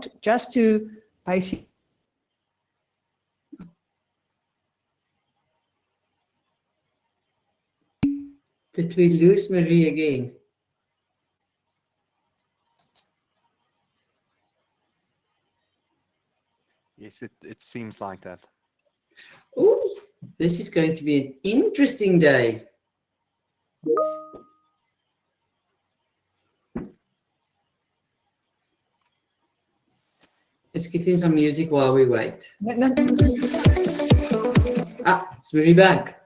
start just to basically. Did we lose Marie again? Yes, it seems like that. Oh, this is going to be an interesting day. Let's give him some music while we wait. It's Marie back.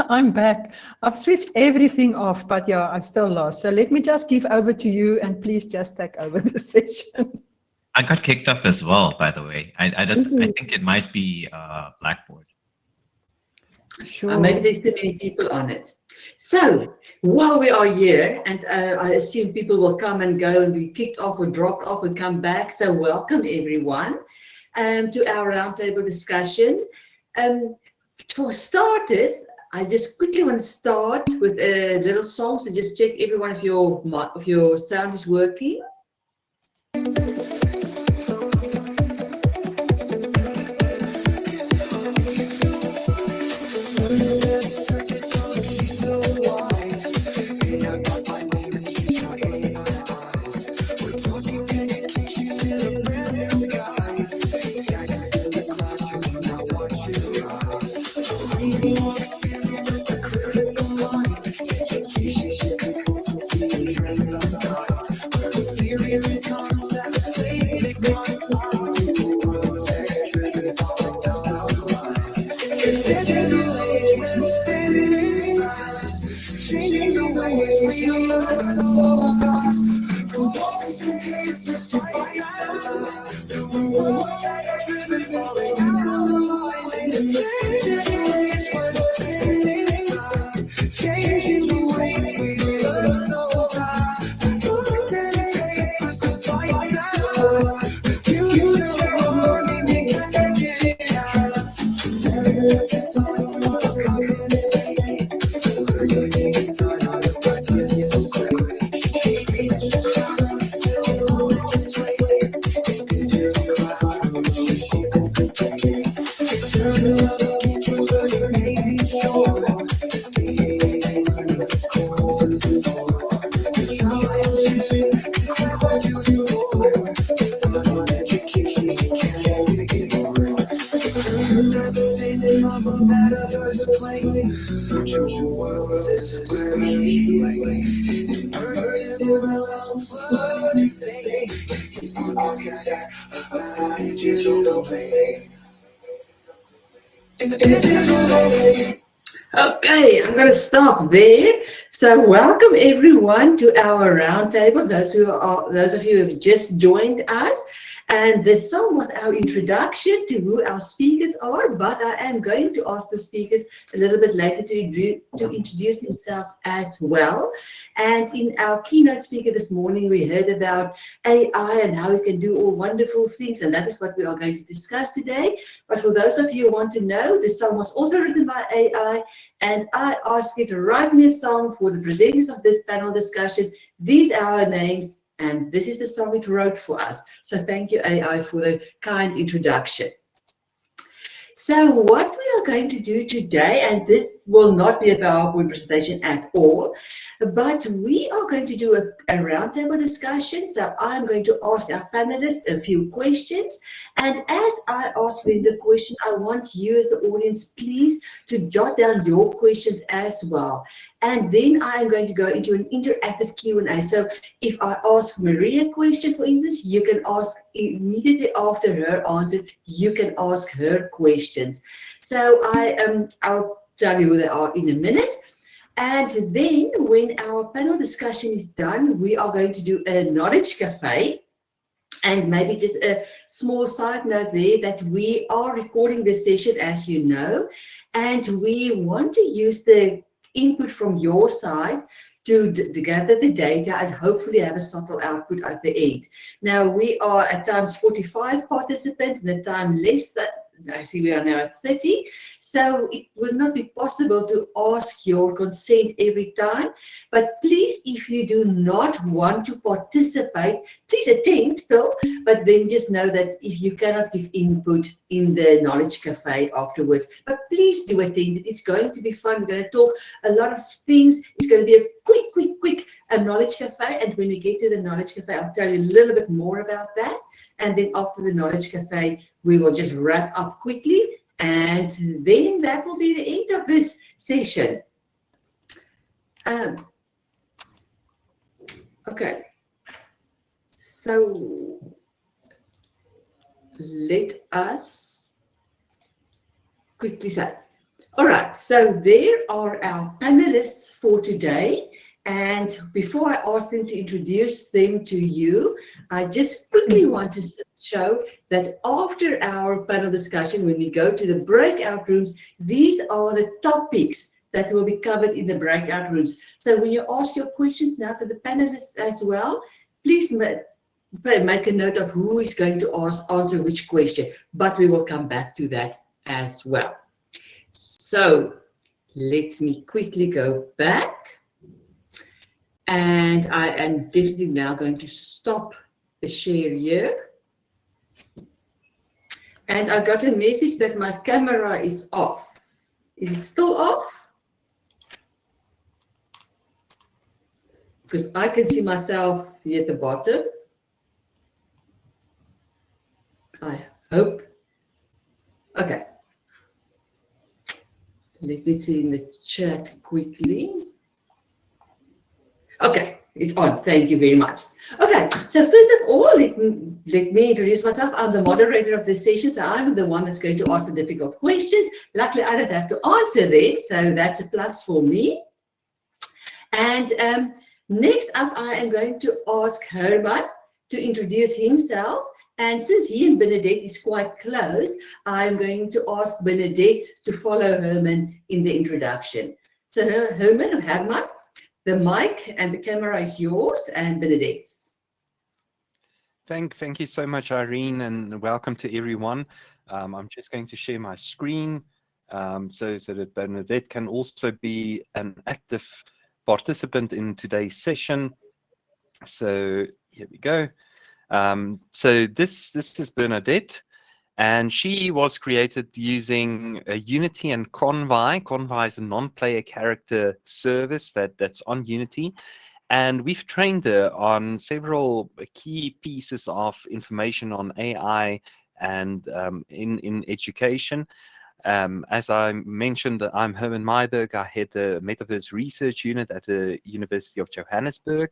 I'm back. I've switched everything off, but yeah, I'm still lost. So let me just give over to you and please just take over the session. I got kicked off as well, by the way. I think it might be Blackboard. Sure. Maybe there's too many people on it. So while we are here, and I assume people will come and go and be kicked off or dropped off and come back. So welcome everyone to our roundtable discussion. For starters, I just quickly want to start with a little song. So just check everyone if your sound is working. Okay, I'm going to stop there. So welcome everyone to our roundtable, those of you who have just joined us. And this song was our introduction to who our speakers are, but I am going to ask the speakers a little bit later to introduce themselves as well. And in our keynote speaker this morning, we heard about AI and how it can do all wonderful things, and that is what we are going to discuss today. But for those of you who want to know, this song was also written by AI, and I asked it to write me a song for the presenters of this panel discussion. These are our names, and this is the song it wrote for us. So thank you, AI, for the kind introduction. So what we are going to do today, and this will not be a PowerPoint presentation at all, but we are going to do a roundtable discussion. So I'm going to ask our panelists a few questions. And as I ask them the questions, I want you as the audience, please, to jot down your questions as well. And then I am going to go into an interactive Q&A. So if I ask Maria a question, for instance, you can ask immediately after her answer, you can ask her questions. So I'll tell you who they are in a minute. And then when our panel discussion is done, we are going to do a knowledge cafe. And maybe just a small side note there that we are recording this session, as you know, and we want to use the input from your side to gather the data and hopefully have a subtle output at the end. Now, we are at times 45 participants and at times I see we are now at 30. So it will not be possible to ask your consent every time. But please, if you do not want to participate, please attend still. But then just know that if you cannot give input in the Knowledge Cafe afterwards, but please do attend. It's going to be fun. We're going to talk a lot of things. It's going to be a quick Knowledge Cafe. And when we get to the Knowledge Cafe, I'll tell you a little bit more about that. And then after the Knowledge Cafe, we will just wrap up quickly. And then that will be the end of this session. Okay. So let us quickly say. All right. So there are our panelists for today. And before I ask them to introduce them to you, I just quickly want to show that after our panel discussion, when we go to the breakout rooms, these are the topics that will be covered in the breakout rooms. So when you ask your questions now to the panelists as well, please make a note of who is going to answer which question, but we will come back to that as well. So let me quickly go back. And I am definitely now going to stop the share here. And I got a message that my camera is off. Is it still off? Because I can see myself here at the bottom. I hope. Okay. Let me see in the chat quickly. Okay, it's on. Thank you very much. Okay, so first of all, let me introduce myself. I'm the moderator of this session, so I'm the one that's going to ask the difficult questions. Luckily, I don't have to answer them, so that's a plus for me. And next up, I am going to ask Herman to introduce himself. And since he and Bernadette is quite close, I'm going to ask Bernadette to follow Herman in the introduction. So Herman, the mic and the camera is yours and Bernadette's. Thank you so much, Irene, and welcome to everyone. I'm just going to share my screen so that Bernadette can also be an active participant in today's session. So here we go. So this is Bernadette, and she was created using Unity and Convai. Convai is a non-player character service that's on Unity. And we've trained her on several key pieces of information on AI and in education. As I mentioned, I'm Herman Mayberg. I head the Metaverse Research Unit at the University of Johannesburg.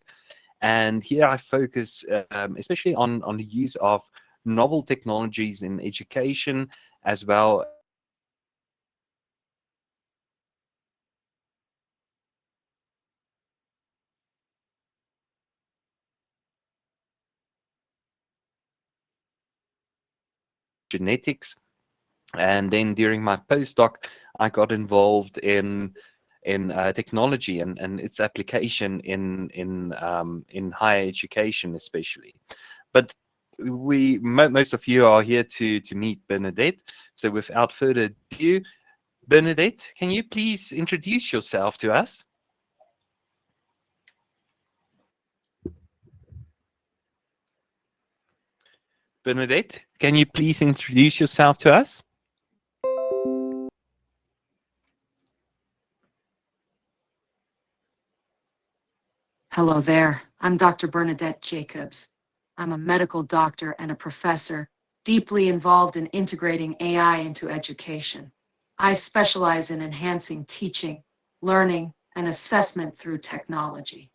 And here I focus especially on the use of novel technologies in education, as well genetics. And then during my postdoc, I got involved in technology and its application in higher education, especially. But most of you are here to meet Bernadette. So without further ado, Bernadette, can you please introduce yourself to us? Bernadette, can you please introduce yourself to us? Hello there. I'm Dr. Bernadette Jacobs. I'm a medical doctor and a professor deeply involved in integrating AI into education. I specialize in enhancing teaching, learning, and assessment through technology.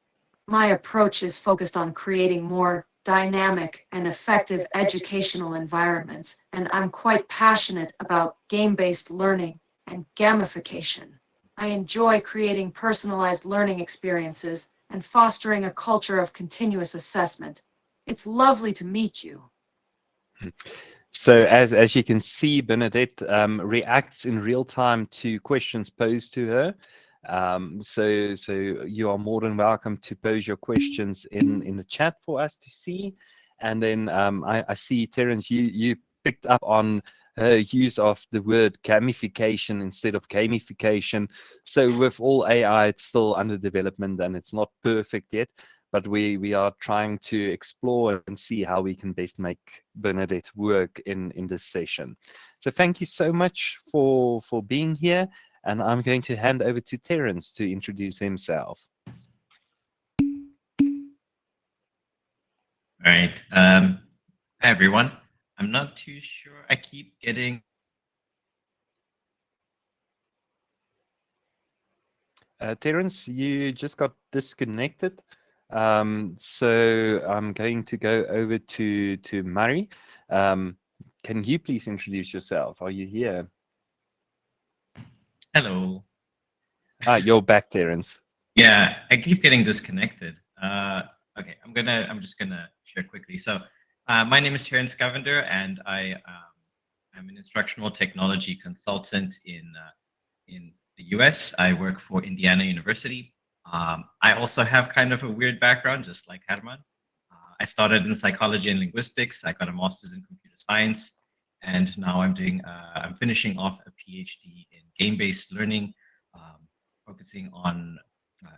My approach is focused on creating more dynamic and effective educational environments, and I'm quite passionate about game-based learning and gamification. I enjoy creating personalized learning experiences and fostering a culture of continuous assessment. It's lovely to meet you. So as you can see, Bernadette reacts in real time to questions posed to her. So you are more than welcome to pose your questions in the chat for us to see. And then I see, Terence, you picked up on use of the word gamification instead of gamification. So with all AI, it's still under development and it's not perfect yet, but we are trying to explore and see how we can best make Bernadette work in this session. So thank you so much for being here, and I'm going to hand over to Terence to introduce himself. All right. Hi, everyone. I'm not too sure. I keep getting. Terence, you just got disconnected. So I'm going to go over to Murray. Can you please introduce yourself? Are you here? Hello. You're back, Terence. Yeah, I keep getting disconnected. Okay, I'm just gonna share quickly. So, my name is Terence Cavender, and I'm an instructional technology consultant in the US. I work for Indiana University. I also have kind of a weird background, just like Herman. I started in psychology and linguistics. I got a master's in computer science, and now I'm finishing off a PhD in game-based learning, focusing on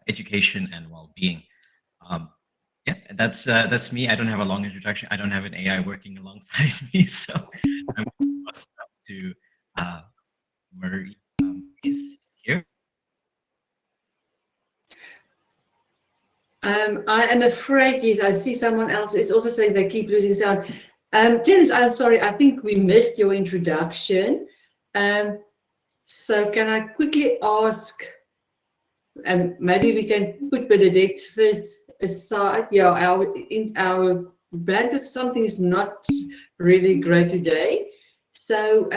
education and well-being. Yeah, that's me. I don't have a long introduction. I don't have an AI working alongside me, so I'm to Marie is here. I am afraid, yes, I see someone else is also saying they keep losing sound. Terence, I'm sorry, I think we missed your introduction. So can I quickly ask, maybe we can put Bernadette first aside. Yeah, our bandwidth, something is not really great today. So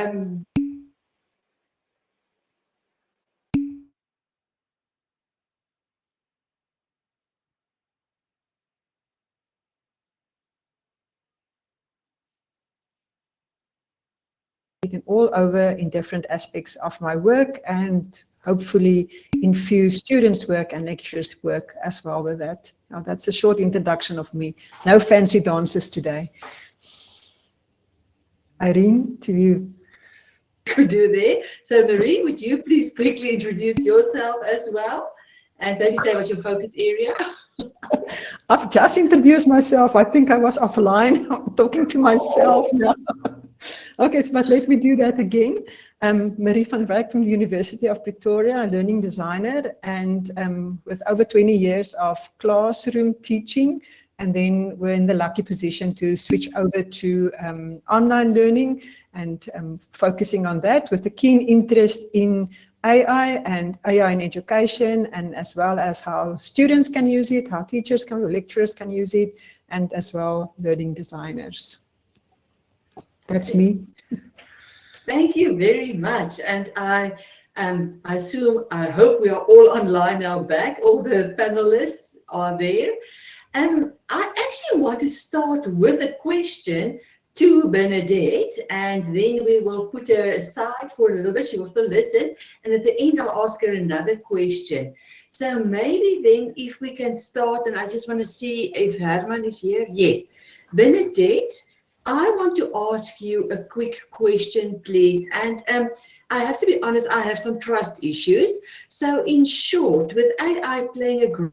all over in different aspects of my work, and hopefully infuse students' work and lecturers' work as well with that. Now, that's a short introduction of me. No fancy dances today. Irene, to you. do there. So Marie, would you please quickly introduce yourself as well? And maybe say what's your focus area? I've just introduced myself. I think I was offline. I'm talking to myself now. Okay, so, but let me do that again. Marie van Wyk from the University of Pretoria, a learning designer, and with over 20 years of classroom teaching, and then we're in the lucky position to switch over to online learning and focusing on that with a keen interest in AI and AI in education, and as well as how students can use it, how teachers can, lecturers can use it, and as well learning designers. That's me. Thank you very much. And I hope we are all online now back. All the panelists are there. I actually want to start with a question to Bernadette, and then we will put her aside for a little bit. She will still listen. And at the end, I'll ask her another question. So maybe then if we can start, and I just want to see if Herman is here. Yes. Bernadette, I want to ask you a quick question, please. And I have to be honest, I have some trust issues. So in short, with AI playing a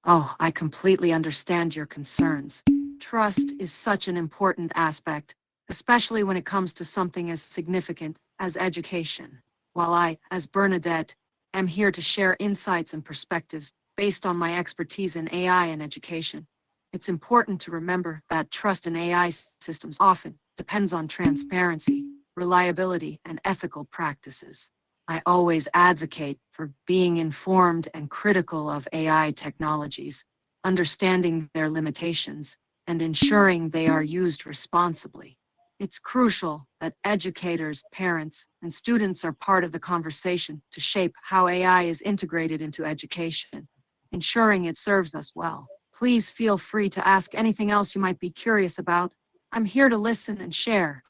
Oh, I completely understand your concerns. Trust is such an important aspect, especially when it comes to something as significant as education. While I, as Bernadette, am here to share insights and perspectives based on my expertise in AI and education, it's important to remember that trust in AI systems often depends on transparency, reliability, and ethical practices. I always advocate for being informed and critical of AI technologies, understanding their limitations, and ensuring they are used responsibly. It's crucial that educators, parents, and students are part of the conversation to shape how AI is integrated into education. ensuring it serves us well. Please feel free to ask anything else you might be curious about. I'm here to listen and share.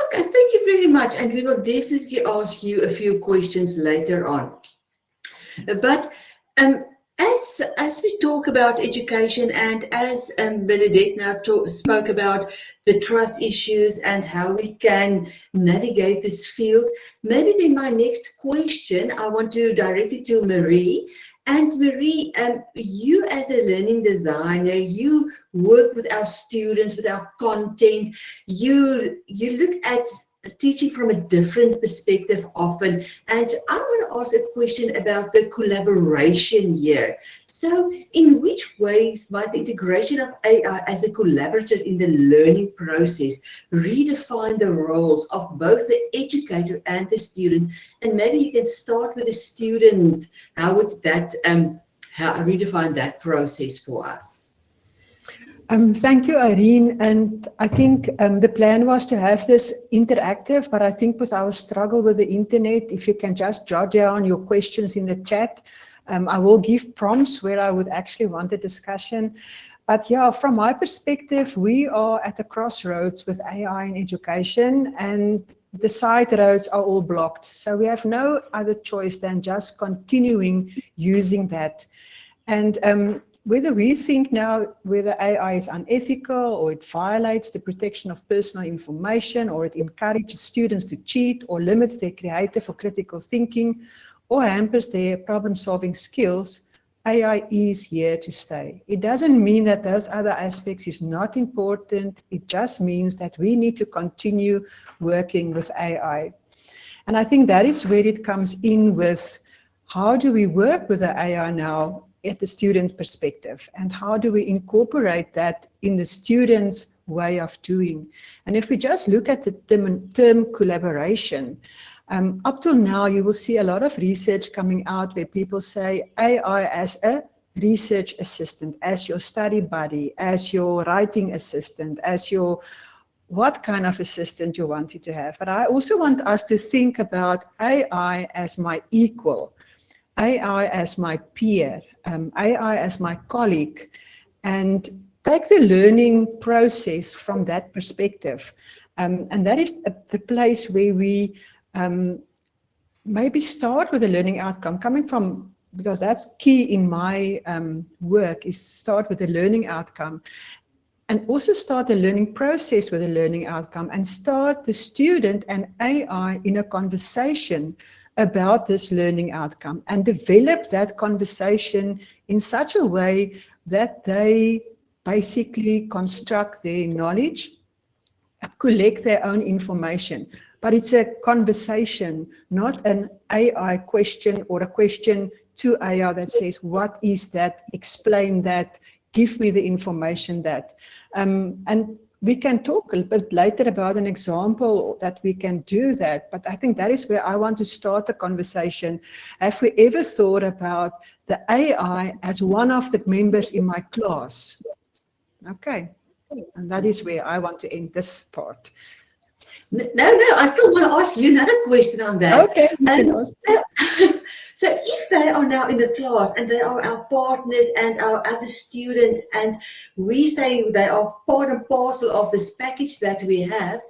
Okay, thank you very much. And we will definitely ask you a few questions later on. But as we talk about education, and as Bernadette now spoke about the trust issues and how we can navigate this field, maybe then my next question I want to direct it to Marie. And Marie, you as a learning designer, you work with our students, with our content. You look at teaching from a different perspective often. And I want to ask a question about the collaboration here. So in which ways might the integration of AI as a collaborator in the learning process redefine the roles of both the educator and the student? And maybe you can start with the student. How would that redefine that process for us? Thank you, Irene. And I think the plan was to have this interactive, but I think with our struggle with the internet, if you can just jot down your questions in the chat, I will give prompts where I would actually want a discussion. But yeah, from my perspective, we are at a crossroads with AI in education, and the side roads are all blocked. So we have no other choice than just continuing using that. And whether we think now whether AI is unethical or it violates the protection of personal information, or it encourages students to cheat or limits their creative or critical thinking or hampers their problem-solving skills, AI is here to stay. It doesn't mean that those other aspects is not important. It just means that we need to continue working with AI. And I think that is where it comes in with how do we work with the AI now at the student perspective, and how do we incorporate that in the student's way of doing. And if we just look at the term collaboration, up till now you will see a lot of research coming out where people say AI as a research assistant, as your study buddy, as your writing assistant, as your what kind of assistant you want it to have. But I also want us to think about AI as my equal, AI as my peer, AI as my colleague, and take the learning process from that perspective. And that is the place where we maybe start with a learning outcome coming from, because that's key in my work, is start with a learning outcome. And also start the learning process with a learning outcome, and start the student and AI in a conversation about this learning outcome, and develop that conversation in such a way that they basically construct their knowledge, collect their own information. But it's a conversation, not an AI question or a question to AI that says, what is that? Explain that. Give me the information that. And we can talk a little bit later about an example that we can do that, but I think that is where I want to start the conversation. Have we ever thought about the AI as one of the members in my class? Okay, and that is where I want to end this part. No, I still want to ask you another question on that. Okay. So if they are now in the class and they are our partners and our other students, and we say they are part and parcel of this package that we have,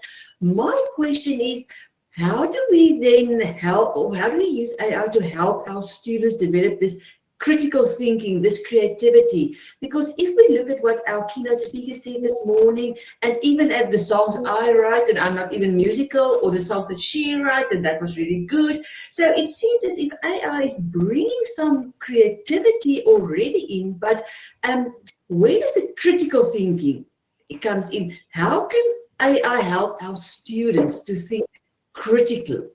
my question is, how do we then help, or how do we use AI to help our students develop this critical thinking, this creativity? Because if we look at what our keynote speaker said this morning, and even at the songs I write, and I'm not even musical, or the songs that she writes, and that was really good. So it seems as if AI is bringing some creativity already in, but where does the critical thinking comes in? How can AI help our students to think critically?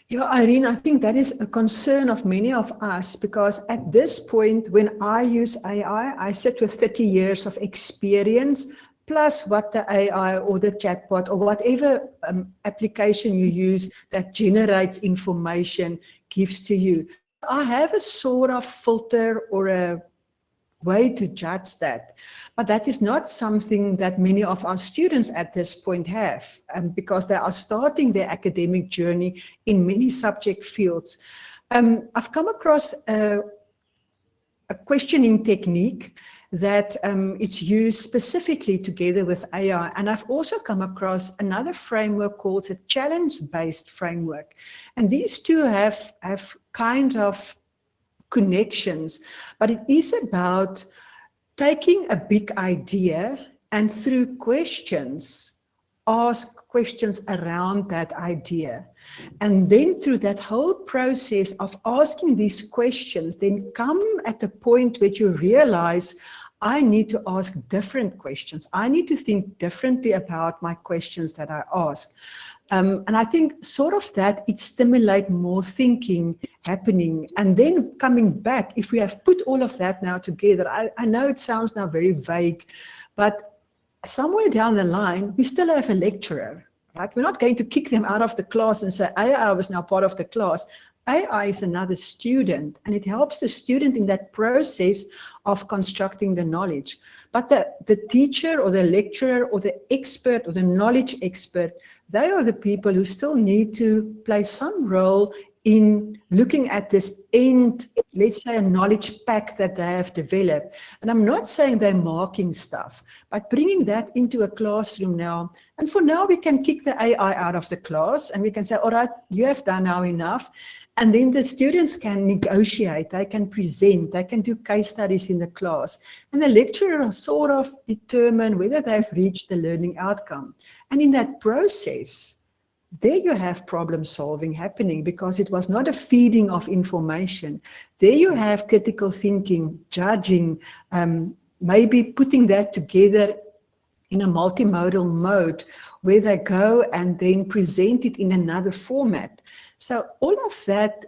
Yeah, Irene, I think that is a concern of many of us, because at this point, when I use AI, I sit with 30 years of experience, plus what the AI or the chatbot or whatever application you use that generates information gives to you. I have a sort of filter or a way to judge that. But that is not something that many of our students at this point have, because they are starting their academic journey in many subject fields. I've come across a questioning technique that it's used specifically together with AI. And I've also come across another framework called a challenge-based framework. And these two have kind of connections, but it is about taking a big idea and through questions, ask questions around that idea. And then through that whole process of asking these questions, then come at a point where you realize, I need to ask different questions. I need to think differently about my questions that I ask. And I think sort of that it stimulates more thinking happening. And then coming back, if we have put all of that now together, I know it sounds now very vague, but somewhere down the line, we still have a lecturer, right? We're not going to kick them out of the class and say, AI was now part of the class. AI is another student, and it helps the student in that process of constructing the knowledge. But the teacher or the lecturer or the expert or the knowledge expert, they are the people who still need to play some role in looking at this end, let's say a knowledge pack that they have developed. And I'm not saying they're marking stuff, but bringing that into a classroom now. And for now, we can kick the AI out of the class and we can say, all right, you have done now enough. And then the students can negotiate, they can present, they can do case studies in the class. And the lecturer will sort of determine whether they've reached the learning outcome. And in that process, there you have problem solving happening because it was not a feeding of information. There you have critical thinking, judging, maybe putting that together in a multimodal mode where they go and then present it in another format. So all of that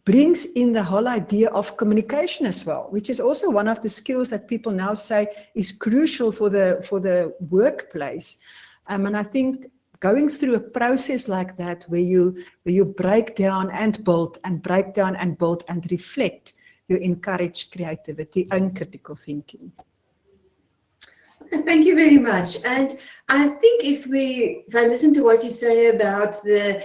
brings in the whole idea of communication as well, which is also one of the skills that people now say is crucial for the workplace. And I think going through a process like that where you break down and build and break down and build and reflect, you encourage creativity and critical thinking. Thank you very much. And I think if I listen to what you say about the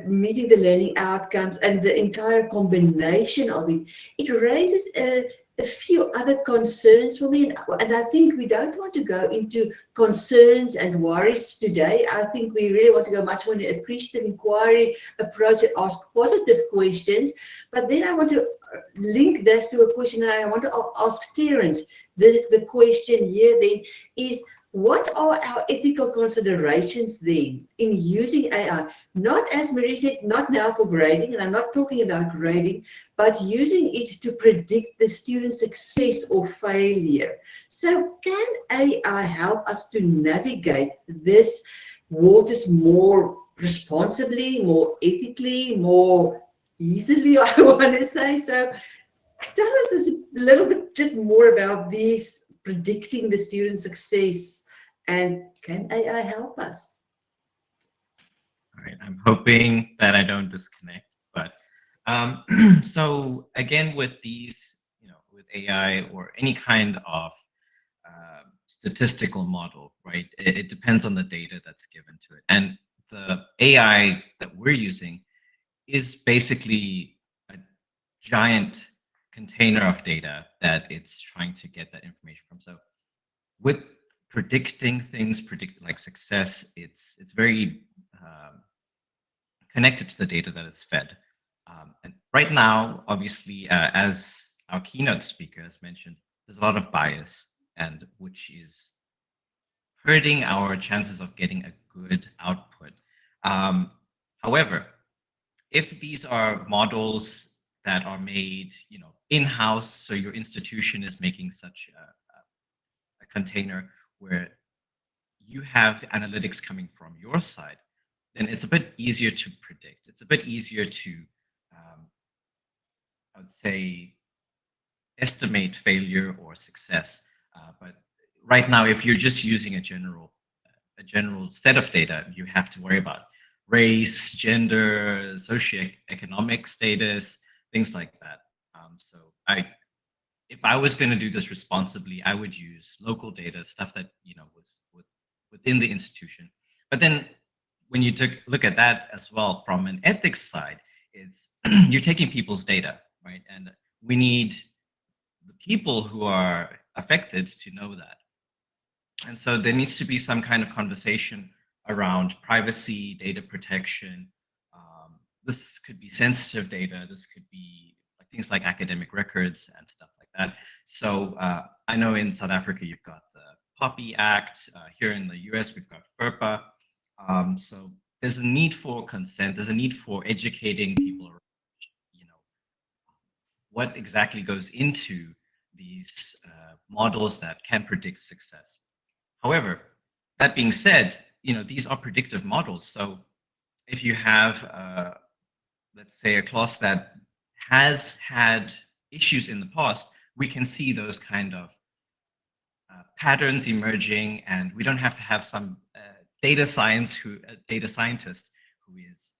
meeting the learning outcomes and the entire combination of it, it raises a few other concerns for me. And I think we don't want to go into concerns and worries today. I think we really want to go much more in an appreciative inquiry approach and ask positive questions. But then I want to link this to a question I want to ask Terence. The question here then is, what are our ethical considerations then in using AI? Not, as Marie said, not now for grading, and I'm not talking about grading, but using it to predict the student's success or failure. So can AI help us to navigate this waters more responsibly, more ethically, more easily, I want to say? So tell us a little bit just more about this predicting the student's success, and can AI help us? All right, I'm hoping that I don't disconnect, but so again, with these, with AI or any kind of statistical model, right? It depends on the data that's given to it, and the AI that we're using is basically a giant container of data that it's trying to get that information from. So with predicting things, like success, it's very connected to the data that it's fed. And right now, obviously, as our keynote speaker has mentioned, there's a lot of bias, and which is hurting our chances of getting a good output. However, if these are models that are made, in-house, so your institution is making such a container where you have analytics coming from your side, then it's a bit easier to predict. It's a bit easier to, I would say, estimate failure or success. But right now, if you're just using a general set of data, you have to worry about race, gender, socioeconomic status, things like that. So if I was going to do this responsibly, I would use local data, stuff that was within the institution. But then when you look at that as well from an ethics side, it's you're taking people's data, right? And we need the people who are affected to know that. And so there needs to be some kind of conversation around privacy, data protection. This could be sensitive data. This could be like things like academic records and stuff like that. So I know in South Africa, you've got the POPI Act. Here in the US, we've got FERPA. So there's a need for consent. There's a need for educating people around, what exactly goes into these models that can predict success. However, that being said, these are predictive models. So if you have, let's say, a class that has had issues in the past, we can see those kind of patterns emerging, and we don't have to have some data scientist who is,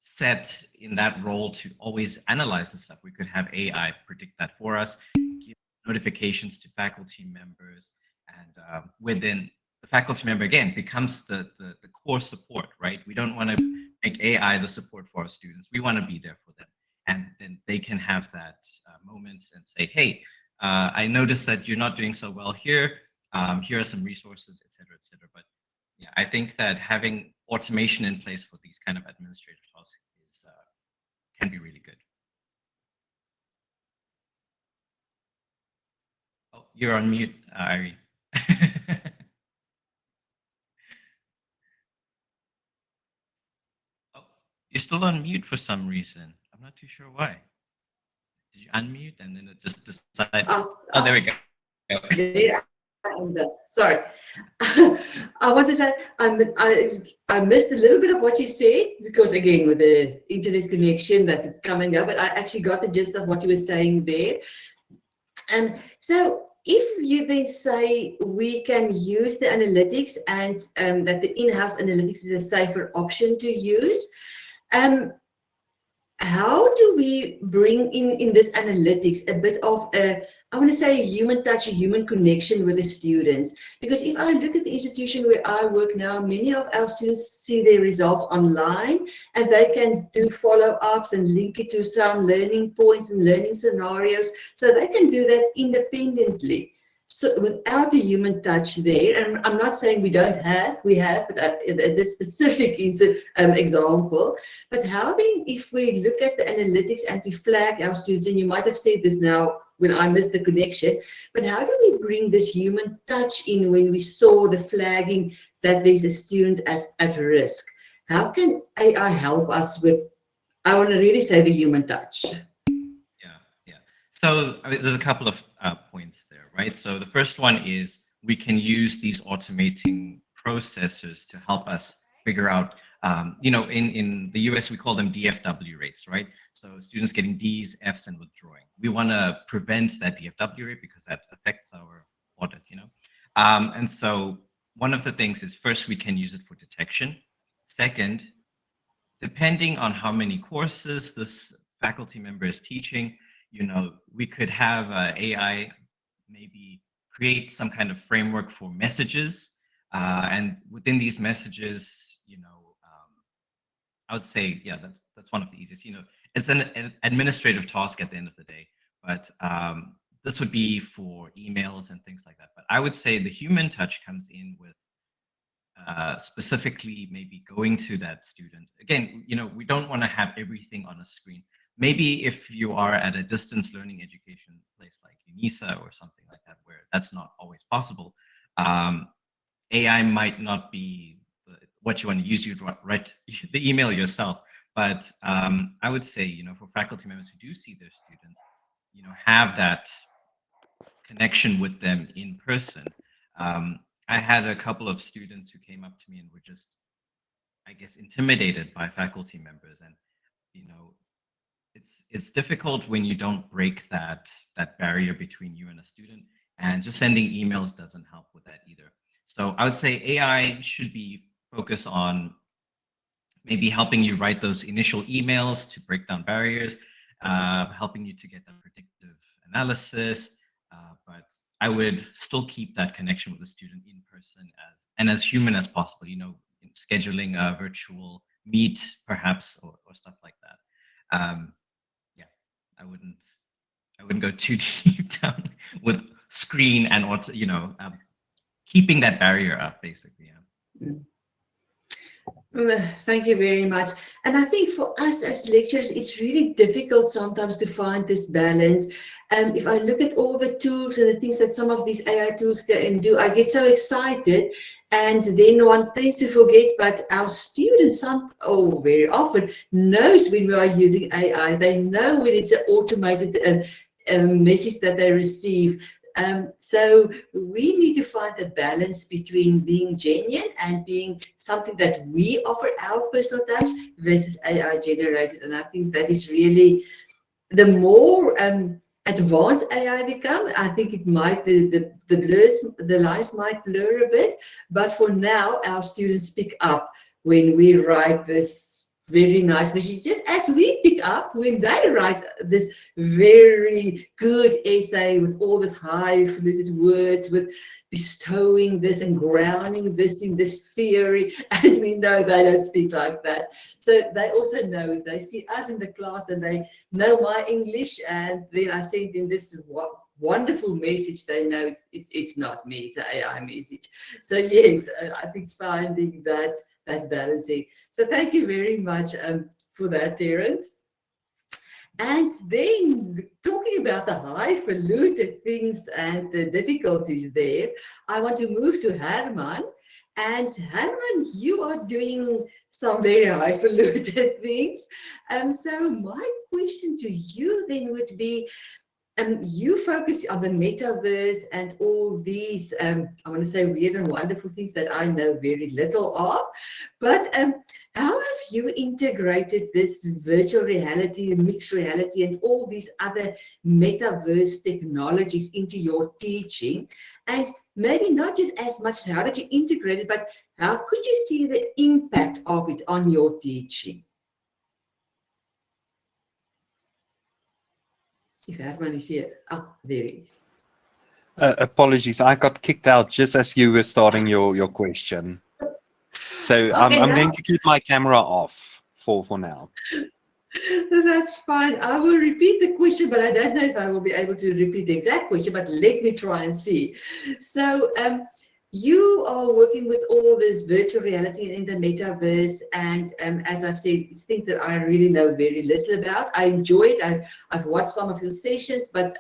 set in that role to always analyze the stuff. We could have AI predict that for us, give notifications to faculty members, and within the faculty member again becomes the core support, right? We don't want to make AI the support for our students. We want to be there for them, and then they can have that moment and say, "Hey, I noticed that you're not doing so well here. Here are some resources, etc., etc." But yeah, I think that having automation in place for these kind of administrative tasks is can be really good. Oh, you're on mute, Irene. Oh, you're still on mute for some reason. I'm not too sure why. Did you unmute and then it just decided? Oh, there we go. There, sorry. I want to say I missed a little bit of what you said because again with the internet connection that coming up, but I actually got the gist of what you were saying there. And so if you then say we can use the analytics and that the in-house analytics is a safer option to use, how do we bring in this analytics a bit of I want to say a human touch, a human connection with the students? Because if I look at the institution where I work now, many of our students see their results online and they can do follow-ups and link it to some learning points and learning scenarios. So they can do that independently. So without the human touch there, and I'm not saying we have, but this specific is an example. But how then, if we look at the analytics and we flag our students, and you might have said this now when I missed the connection, but how do we bring this human touch in when we saw the flagging that there's a student at risk? How can AI help us with, I want to really say the human touch? Yeah. So I mean, there's a couple of points there, right? So the first one is we can use these automating processors to help us figure out, in the US, we call them DFW rates, right? So students getting Ds, Fs, and withdrawing. We want to prevent that DFW rate because that affects our audit, And so one of the things is first, we can use it for detection. Second, depending on how many courses this faculty member is teaching, we could have AI maybe create some kind of framework for messages. And within these messages, I would say, yeah, that's one of the easiest. It's an administrative task at the end of the day, but this would be for emails and things like that. But I would say the human touch comes in with specifically maybe going to that student. Again, we don't want to have everything on a screen. Maybe if you are at a distance learning education place like UNISA or something like that, where that's not always possible, AI might not be what you want to use. You'd write the email yourself. But I would say, for faculty members who do see their students, have that connection with them in person. I had a couple of students who came up to me and were just, I guess, intimidated by faculty members. And, it's difficult when you don't break that barrier between you and a student. And just sending emails doesn't help with that either. So I would say AI should be focused on maybe helping you write those initial emails to break down barriers, helping you to get that predictive analysis. But I would still keep that connection with the student in person as human as possible, scheduling a virtual meet perhaps or stuff like that. Yeah, I wouldn't go too deep down with screen and also, keeping that barrier up, basically. Yeah. Thank you very much. And I think for us as lecturers, it's really difficult sometimes to find this balance. If I look at all the tools and the things that some of these AI tools can do, I get so excited, and then one tends to forget. But our students, very often, knows when we are using AI. They know when it's an automated message that they receive. So we need to find a balance between being genuine and being something that we offer our personal touch versus AI generated. And I think that is really, the more advanced AI become, I think it might, the lines might blur a bit. But for now, our students pick up when we write this very nice message, just as we pick up when they write this very good essay with all this highfalutin words, with bestowing this and grounding this in this theory. And we know they don't speak like that. So they also know, if they see us in the class and they know my English, and then I send them this wonderful message, they know it's not me, it's an AI message. So yes, I think finding that balancing. So thank you very much for that, Terence. And then, talking about the highfalutin things and the difficulties there, I want to move to Herman. And Herman, you are doing some very highfalutin things. So my question to you then would be, you focus on the metaverse and all these, I want to say, weird and wonderful things that I know very little of. But how have you integrated this virtual reality, mixed reality, and all these other metaverse technologies into your teaching? And maybe not just as much how did you integrate it, but how could you see the impact of it on your teaching? If Herman is here. Oh, there he is. Apologies, I got kicked out just as you were starting your question. So Okay, I'm going to keep my camera off for now. That's fine. I will repeat the question, but I don't know if I will be able to repeat the exact question, but let me try and see. So you are working with all this virtual reality in the metaverse, and as I've said, it's things that I really know very little about. I enjoy it. I've watched some of your sessions, but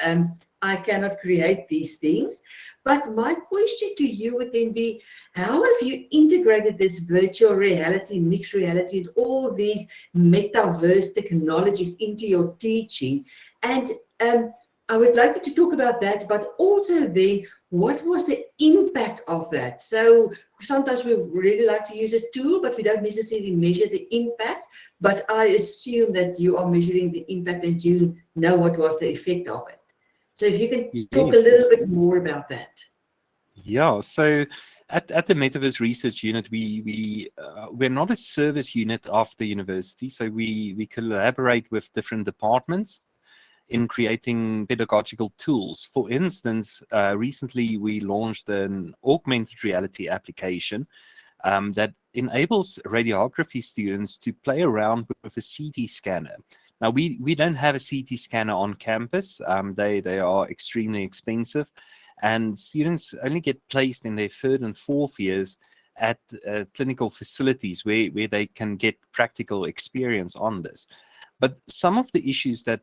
I cannot create these things. But my question to you would then be, how have you integrated this virtual reality, mixed reality, and all these metaverse technologies into your teaching? And I would like you to talk about that, but also then, what was the impact of that? So sometimes we really like to use a tool, but we don't necessarily measure the impact. But I assume that you are measuring the impact and you know what was the effect of it. So if you can talk a little bit more about that. Yeah, so at the Metaverse Research Unit, we're not a service unit of the university, so we collaborate with different departments in creating pedagogical tools. For instance, recently we launched an augmented reality application that enables radiography students to play around with a CT scanner. Now, we don't have a CT scanner on campus. They are extremely expensive, and students only get placed in their third and fourth years at clinical facilities where they can get practical experience on this. But some of the issues that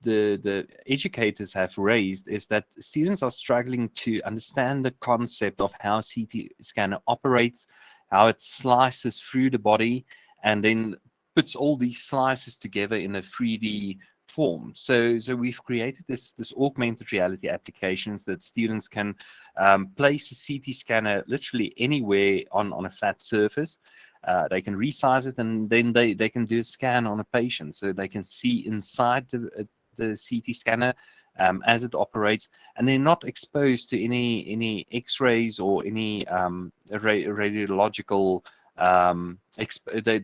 the educators have raised is that students are struggling to understand the concept of how CT scanner operates, how it slices through the body, and then puts all these slices together in a 3D form. So we've created this augmented reality applications that students can place a CT scanner literally anywhere on a flat surface. They can resize it, and then they can do a scan on a patient, so they can see inside the CT scanner as it operates, and they're not exposed to any X-rays or any radiological. They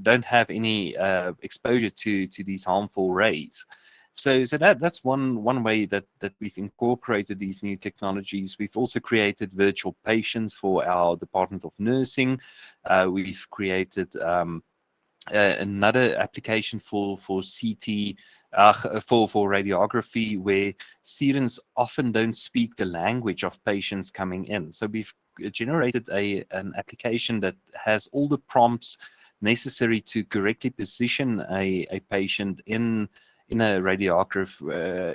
don't have any exposure to these harmful rays. So that's one way that we've incorporated these new technologies. We've also created virtual patients for our Department of Nursing. We've created another application for CT, for radiography, where students often don't speak the language of patients coming in. So we've generated an application that has all the prompts necessary to correctly position a patient in a radiograph,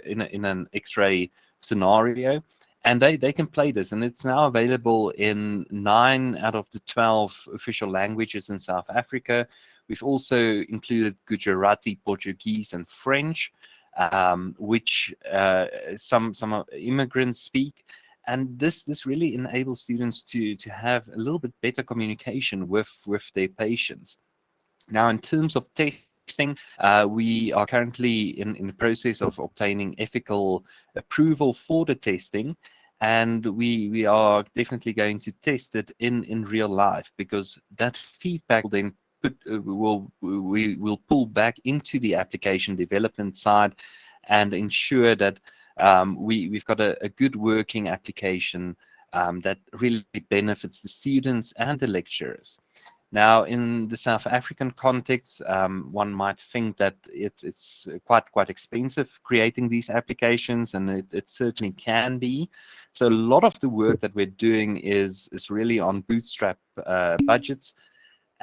in an X-ray scenario. And they can play this, and it's now available in 9 out of the 12 official languages in South Africa. We've also included Gujarati, Portuguese, and French, which some immigrants speak. And this really enables students to have a little bit better communication with their patients. Now, in terms of testing, we are currently in the process of obtaining ethical approval for the testing, and we are definitely going to test it in real life, because that feedback will then we will pull back into the application development side and ensure that we've got a good working application that really benefits the students and the lecturers. Now, in the South African context, one might think that it's quite expensive creating these applications, and it certainly can be. So a lot of the work that we're doing is really on bootstrap budgets.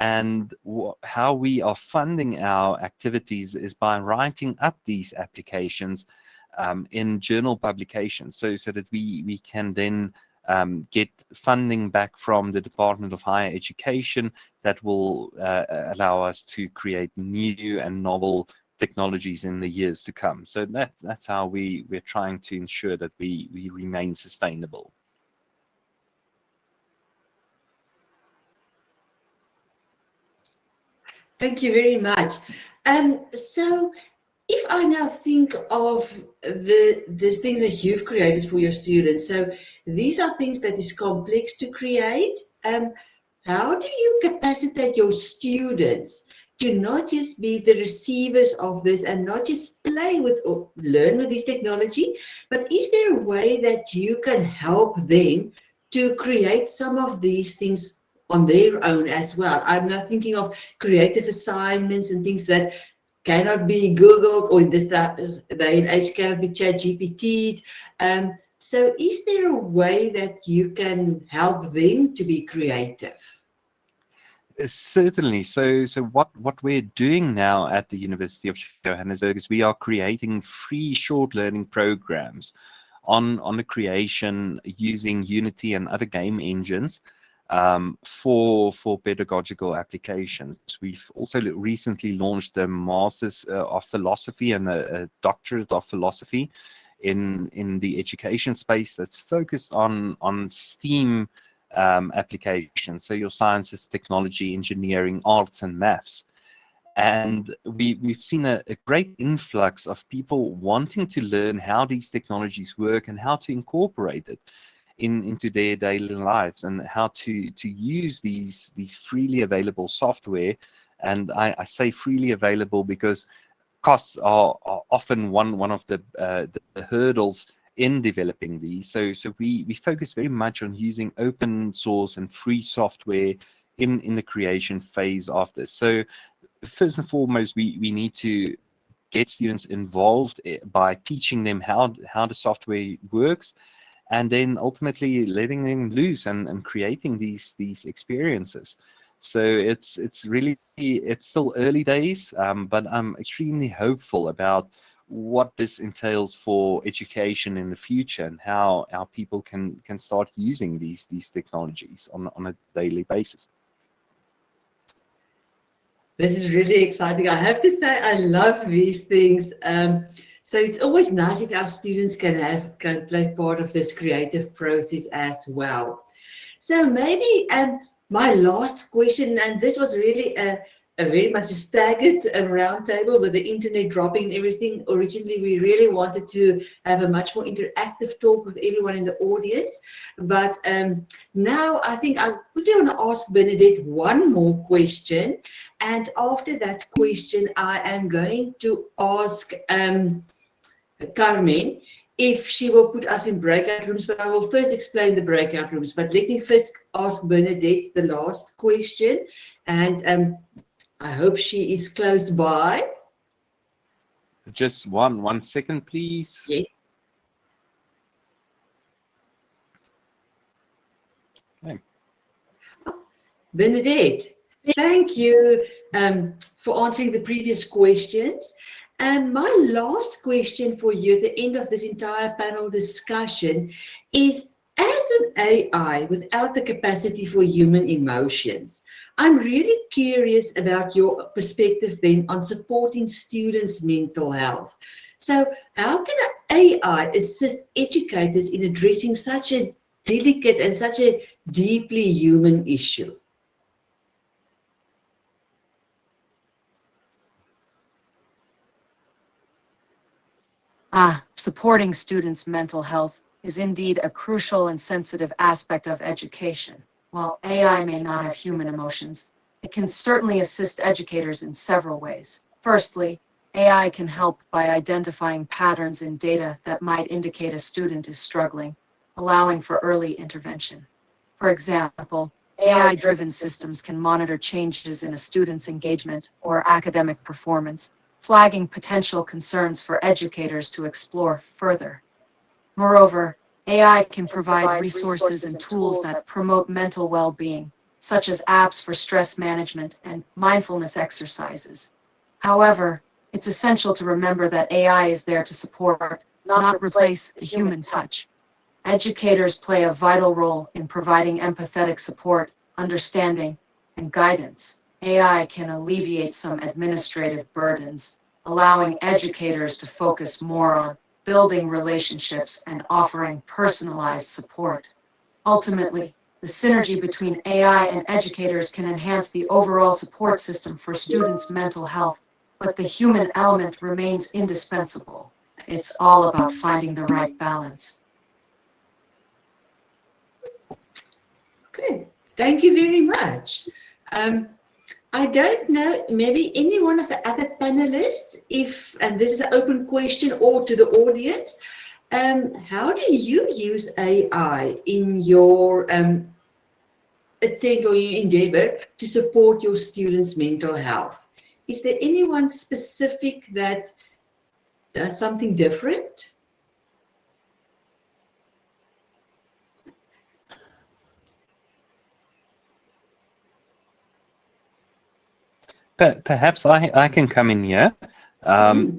And how we are funding our activities is by writing up these applications in journal publications, so that we can then get funding back from the Department of Higher Education that will allow us to create new and novel technologies in the years to come. So that's how we're trying to ensure that we remain sustainable. Thank you very much. So if I now think of these things that you've created for your students, so these are things that is complex to create. How do you capacitate your students to not just be the receivers of this and not just play with or learn with this technology, but is there a way that you can help them to create some of these things on their own as well? I'm now thinking of creative assignments and things that cannot be Googled, or in this day and age cannot be ChatGPT'd. So is there a way that you can help them to be creative? Certainly. So what we're doing now at the University of Johannesburg is we are creating free short learning programs on the creation using Unity and other game engines for pedagogical applications. We've also recently launched a Master's of Philosophy and a Doctorate of Philosophy in the education space that's focused on STEAM applications. So your sciences, technology, engineering, arts, and maths. And we've seen a great influx of people wanting to learn how these technologies work and how to incorporate it into their daily lives, and how to use these freely available software. And I say freely available because costs are often one of the hurdles in developing these. So we focus very much on using open source and free software in the creation phase of this. So first and foremost, we need to get students involved by teaching them how the software works, and then ultimately letting them loose and creating these experiences. So it's still early days, but I'm extremely hopeful about what this entails for education in the future, and how our people can start using these technologies on a daily basis. This is really exciting. I have to say, I love these things. So it's always nice if our students can play part of this creative process as well. So maybe my last question, and this was really a very much a staggered roundtable with the internet dropping and everything. Originally, we really wanted to have a much more interactive talk with everyone in the audience. But now I think I quickly want to ask Bernadette one more question. And after that question, I am going to ask Carmen if she will put us in breakout rooms, but I will first explain the breakout rooms. But let me first ask Bernadette the last question. And I hope she is close by. Just one second, please. Yes. Okay. Bernadette, thank you for answering the previous questions. And my last question for you at the end of this entire panel discussion is, as an AI without the capacity for human emotions, I'm really curious about your perspective then on supporting students' mental health. So how can an AI assist educators in addressing such a delicate and such a deeply human issue? Supporting students' mental health is indeed a crucial and sensitive aspect of education. While AI may not have human emotions, it can certainly assist educators in several ways. Firstly, AI can help by identifying patterns in data that might indicate a student is struggling, allowing for early intervention. For example, AI-driven systems can monitor changes in a student's engagement or academic performance, flagging potential concerns for educators to explore further. Moreover, AI can provide resources and tools that promote mental well-being, such as apps for stress management and mindfulness exercises. However, it's essential to remember that AI is there to support, not replace, the human touch. Educators play a vital role in providing empathetic support, understanding, and guidance. AI can alleviate some administrative burdens, allowing educators to focus more on building relationships and offering personalized support. Ultimately, the synergy between AI and educators can enhance the overall support system for students' mental health, but the human element remains indispensable. It's all about finding the right balance. Okay, thank you very much. I don't know, maybe any one of the other panelists, if, and this is an open question or to the audience, how do you use AI in your attempt or your endeavor to support your students' mental health? Is there anyone specific that does something different? Perhaps I can come in here.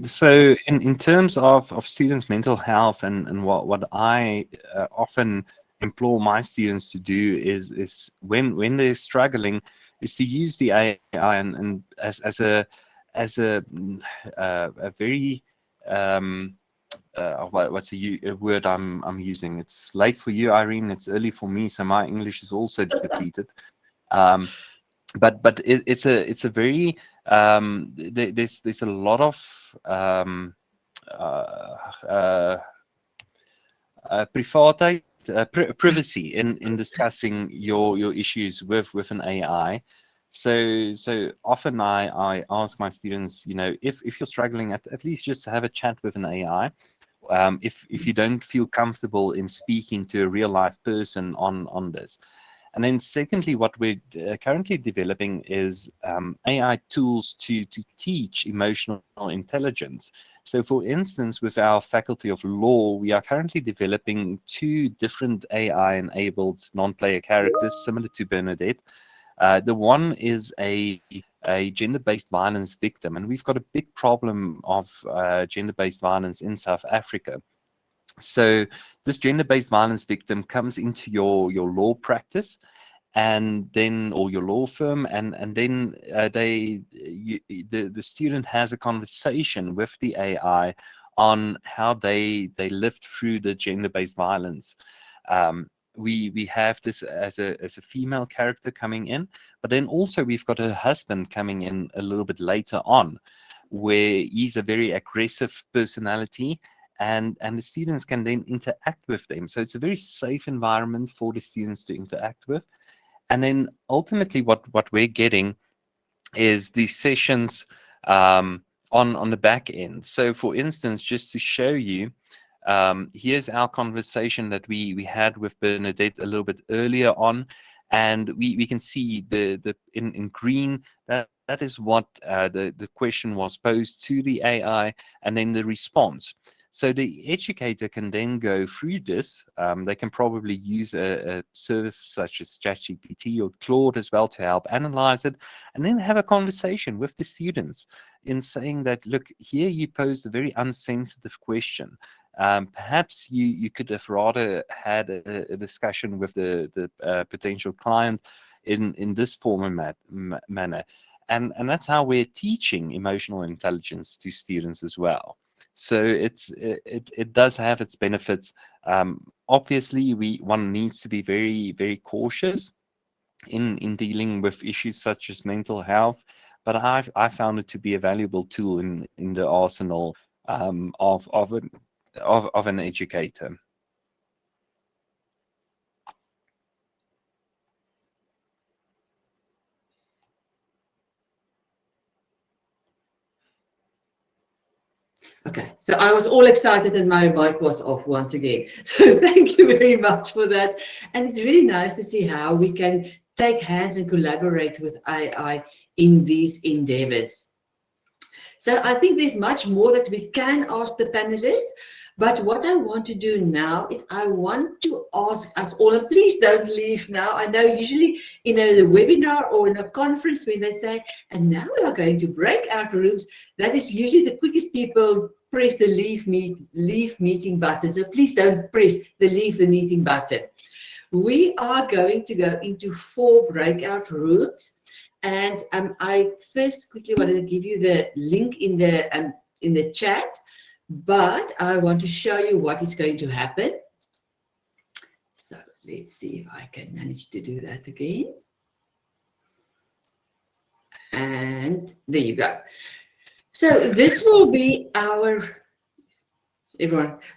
So in terms of students' mental health and what I often implore my students to do is when they're struggling is to use the AI and as a very what's a word I'm using? It's late for you, Irene. It's early for me, so my English is also depleted. But it's a very there's a lot of privacy privacy in discussing your issues with an AI. So often I ask my students, you know, if you're struggling, at least just have a chat with an AI. If you don't feel comfortable in speaking to a real life person on this. And then secondly, what we're currently developing is AI tools to teach emotional intelligence. So for instance, with our Faculty of Law, we are currently developing 2 different AI-enabled non-player characters similar to Bernadette. The one is a gender-based violence victim, and we've got a big problem of gender-based violence in South Africa. So this gender-based violence victim comes into your law practice, and then or your law firm, and then the student has a conversation with the AI on how they lived through the gender-based violence. We have this as a female character coming in, but then also we've got her husband coming in a little bit later on, where he's a very aggressive personality, and the students can then interact with them. So it's a very safe environment for the students to interact with. And then ultimately what we're getting is these sessions on the back end. So for instance, just to show you, here's our conversation that we had with Bernadette a little bit earlier on, and we can see the in green, that is what the question was posed to the AI, and then the response. So the educator can then go through this. They can probably use a service such as ChatGPT or Claude as well to help analyze it, and then have a conversation with the students in saying that, look, here you posed a very unsensitive question. Perhaps you could have rather had a discussion with the potential client in this form and manner. And that's how we're teaching emotional intelligence to students as well. So it does have its benefits. Obviously, one needs to be very, very cautious in dealing with issues such as mental health, but I found it to be a valuable tool in the arsenal of an educator. Okay, so I was all excited and my mic was off once again. So thank you very much for that. And it's really nice to see how we can take hands and collaborate with AI in these endeavors. So I think there's much more that we can ask the panelists. But what I want to do now is I want to ask us all, and please don't leave now. I know usually in a webinar or in a conference when they say, and now we are going to breakout rooms, that is usually the quickest people press the leave meeting button. So please don't press the leave the meeting button. We are going to go into 4 breakout rooms. And I first quickly wanted to give you the link in the chat. But I want to show you what is going to happen. So let's see if I can manage to do that again. And there you go. So this will be everyone.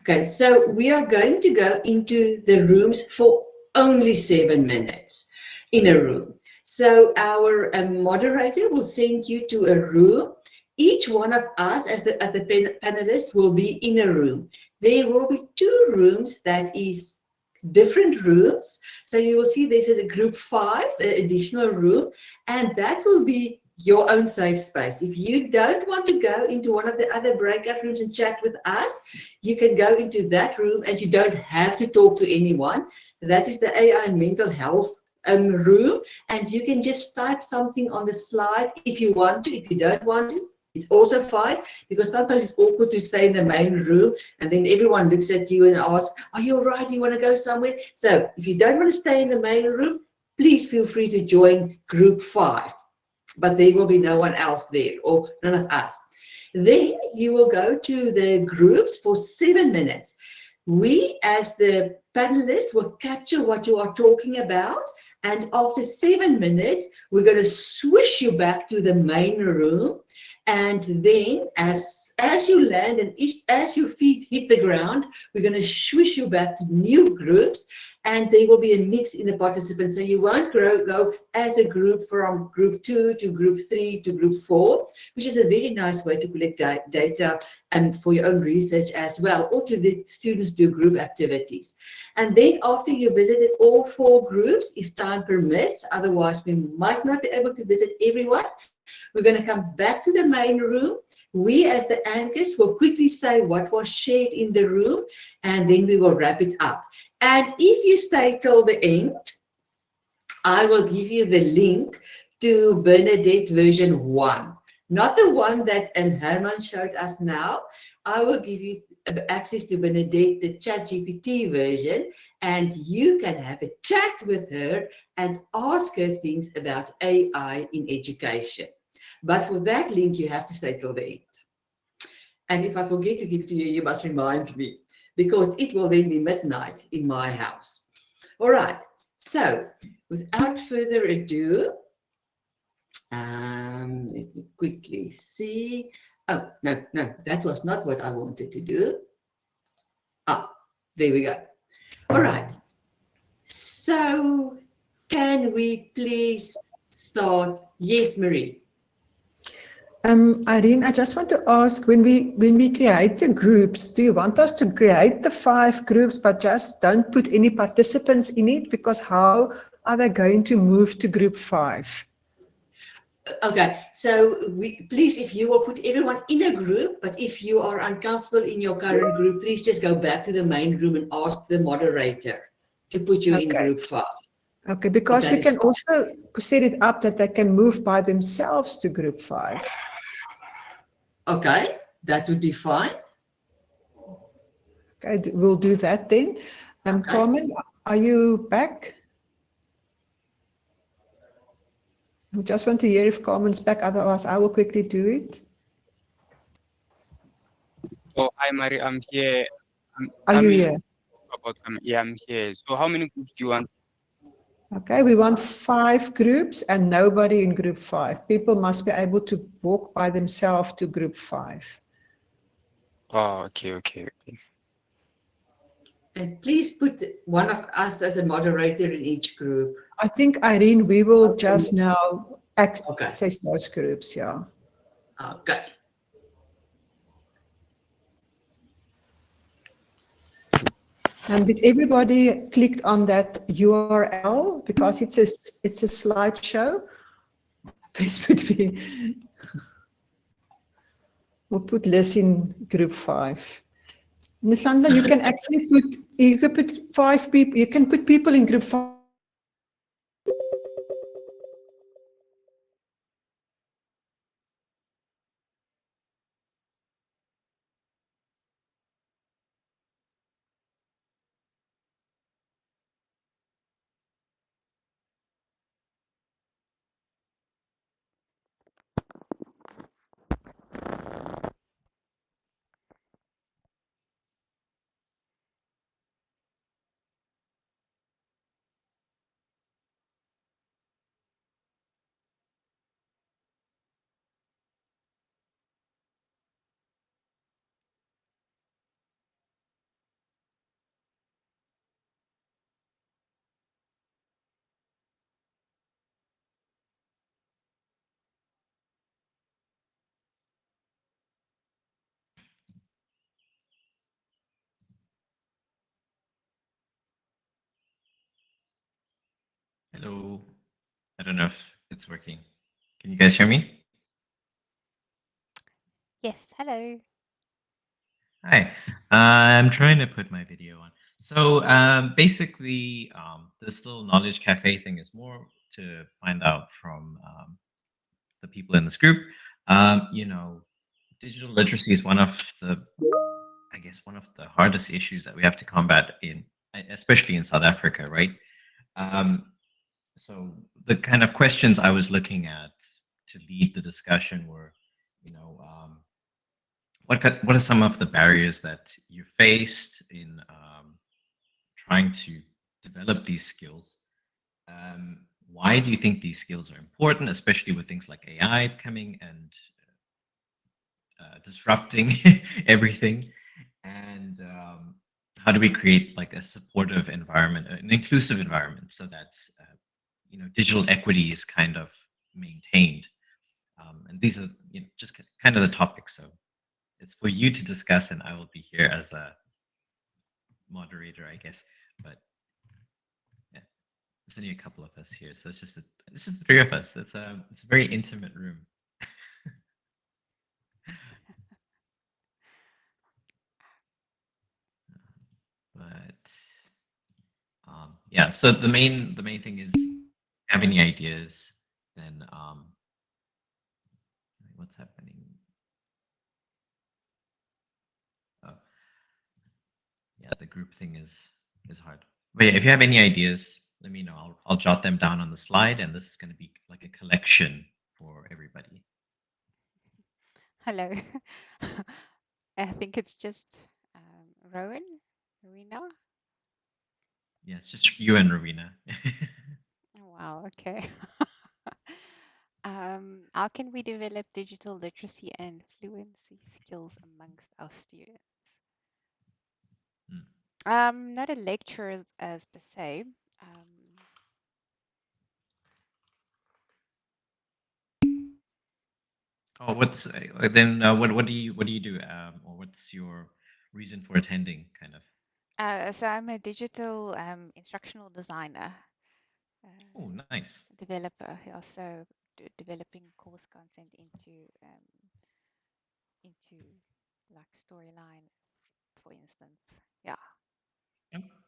Okay, so we are going to go into the rooms for only 7 minutes in a room. So our moderator will send you to a room. Each one of us as the panelists will be in a room. There will be 2 rooms that is different rooms. So you will see there's a group 5, an additional room, and that will be your own safe space. If you don't want to go into one of the other breakout rooms and chat with us, you can go into that room and you don't have to talk to anyone. That is the AI and mental health room, and you can just type something on the slide if you want to. If you don't want to, it's also fine, because sometimes it's awkward to stay in the main room and then everyone looks at you and asks, are you all right? Do you want to go somewhere? So if you don't want to stay in the main room, please feel free to join group 5. But there will be no one else there, or none of us. Then you will go to the groups for 7 minutes. We, as the panelists, will capture what you are talking about. And after 7 minutes, we're going to swish you back to the main room. And then as you land and as your feet hit the ground, we're going to swish you back to new groups, and there will be a mix in the participants. So you won't go as a group from group 2 to group 3 to group 4, which is a very nice way to collect data and for your own research as well, or to let students do group activities. And then after you visited all 4 groups, if time permits, otherwise we might not be able to visit everyone, we're going to come back to the main room. We, as the anchors, will quickly say what was shared in the room, and then we will wrap it up. And if you stay till the end, I will give you the link to Bernadette version 1, not the one that Herman showed us now. I will give you access to Bernadette, the ChatGPT version, and you can have a chat with her and ask her things about AI in education. But for that link, you have to stay till the end. And if I forget to give it to you, you must remind me, because it will then be midnight in my house. All right. So without further ado, let me quickly see. Oh, no, that was not what I wanted to do. Ah, there we go. All right. So can we please start? Yes, Marie. Irene, I just want to ask, when we create the groups, do you want us to create the 5 groups but just don't put any participants in it? Because how are they going to move to group 5? Okay, so please, if you will put everyone in a group, but if you are uncomfortable in your current group, please just go back to the main room and ask the moderator to put you in Okay. group 5. Okay, because That we is can fine. also set it up that they can move by themselves to group 5. Okay, that would be fine. Okay, we'll do that then. Okay. Carmen, are you back? I just want to hear if Carmen's back, otherwise I will quickly do it. Oh, hi, Mari. I'm here. Are you here? Yeah, I'm here. So how many groups do you want? Okay, we want 5 groups and nobody in group 5. People must be able to walk by themselves to group 5. Oh, okay. And please put one of us as a moderator in each group. I think, Irene, we will just now Okay. access those groups, yeah. Okay. And did everybody click on that URL? Because it's a slideshow. Please put me. We'll put Liz in group 5. Nisandla, you can actually put 5 people. You can put people in group 5. Hello. I don't know if it's working. Can you guys hear me? Yes, hello. Hi. I'm trying to put my video on. So basically, this little knowledge cafe thing is more to find out from the people in this group. You know, digital literacy is one of the, I guess, one of the hardest issues that we have to combat especially in South Africa, right? Um, so the kind of questions I was looking at to lead the discussion were, you know, what are some of the barriers that you faced in trying to develop these skills? Why do you think these skills are important, especially with things like AI coming and disrupting everything? And how do we create like a supportive environment, an inclusive environment, so that digital equity is kind of maintained? And these are just kind of the topics. So it's for you to discuss, and I will be here as a moderator, I guess. But yeah, there's only a couple of us here, so it's just the 3 of us. It's a very intimate room. But yeah, so the main thing is, have any ideas? Then what's happening? Oh, yeah, the group thing is hard. But yeah, if you have any ideas, let me know. I'll jot them down on the slide, and this is going to be like a collection for everybody. Hello. I think it's just Rowena. Yeah, it's just you and Rowena. Oh, wow, okay. How can we develop digital literacy and fluency skills amongst our students? Not a lecture as per se. Oh, what's then? What do you do? Or what's your reason for attending? Kind of. So I'm a digital instructional designer. Oh, nice. Developer. Yeah, so developing course content into like storyline, for instance. Yeah.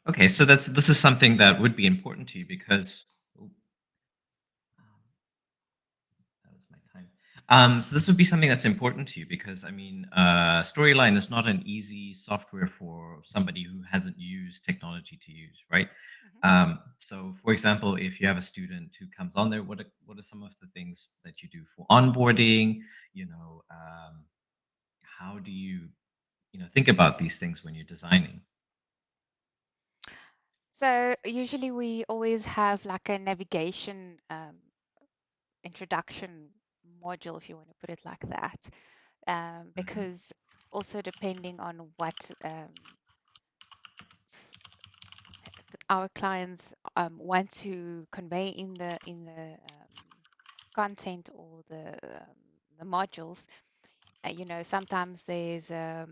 Okay, so this is something that would be important to you because that was my time. So this would be something that's important to you because I mean, Storyline is not an easy software for somebody who hasn't used technology to use, right? So, for example, if you have a student who comes on there, what are some of the things that you do for onboarding? You know, how do you think about these things when you're designing? So usually we always have like a navigation introduction module, if you want to put it like that, because also depending on what our clients want to convey in the content or the modules. Sometimes there's a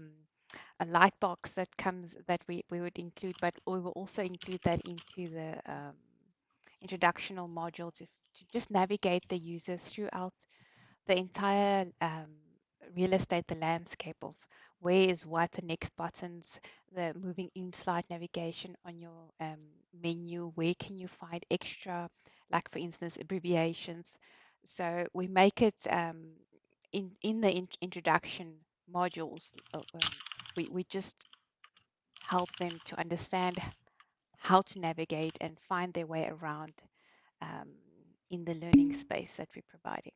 light box that comes that we would include, but we will also include that into the introductional module to just navigate the user throughout the entire real estate, the landscape of where is what, the next buttons, the moving in slide navigation on your menu, where can you find extra, like for instance, abbreviations. So we make it in the introduction modules. We just help them to understand how to navigate and find their way around um, in the learning space that we're providing.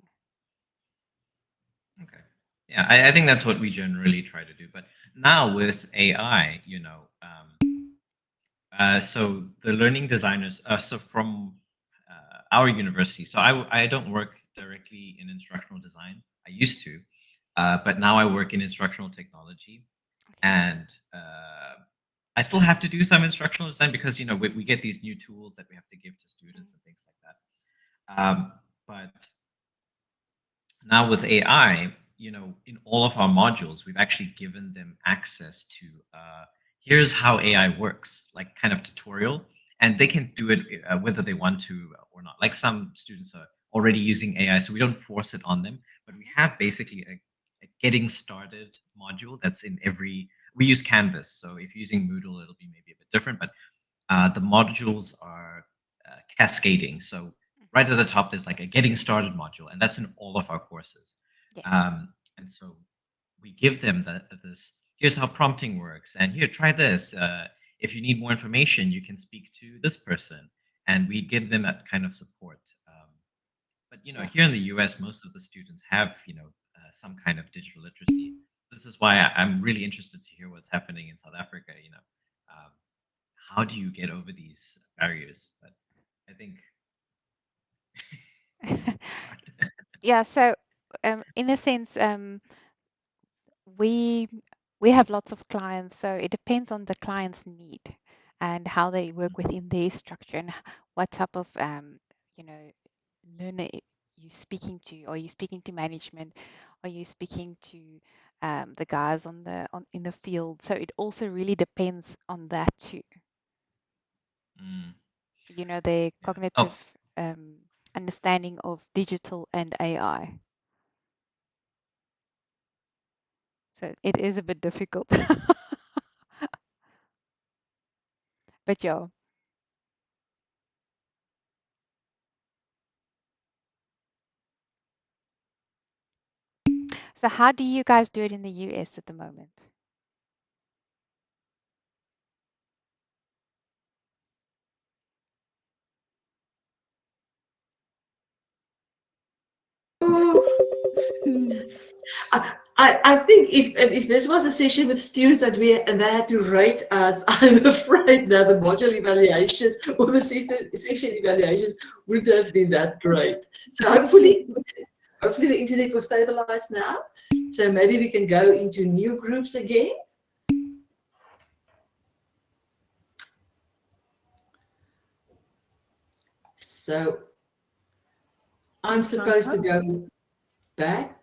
Okay. Yeah, I think that's what we generally try to do. But now with AI, so the learning designers, so from our university, so I don't work directly in instructional design. I used to, but now I work in instructional technology, and I still have to do some instructional design because we get these new tools that we have to give to students and things like that. But now with AI, in all of our modules, we've actually given them access to here's how AI works, like kind of tutorial, and they can do it whether they want to or not. Like some students are already using AI, so we don't force it on them, but we have basically a getting started module that's in every. We use Canvas, so if you're using Moodle, it'll be maybe a bit different, but the modules are cascading. So right at the top, there's like a getting started module, and that's in all of our courses. Yes. And so we give them this. Here's how prompting works, and here try this. If you need more information, you can speak to this person, and we give them that kind of support. But Yeah. here in the U.S., most of the students have some kind of digital literacy. This is why I'm really interested to hear what's happening in South Africa. Um, how do you get over these barriers? But I think it's hard. Yeah. So, in a sense, we we have lots of clients, so it depends on the client's need and how they work within their structure and what type of you know learner you speaking to. Are you speaking to management? Are you speaking to the guys on in the field? So it also really depends on that too. Mm, Their yeah. cognitive Oh, understanding of digital and AI. So it is a bit difficult. But yeah. So how do you guys do it in the US at the moment? I think if this was a session with students and they had to rate us, I'm afraid that the module evaluations or the session evaluations would have been that great. So hopefully the internet will stabilize now. So maybe we can go into new groups again. So I'm supposed to go back.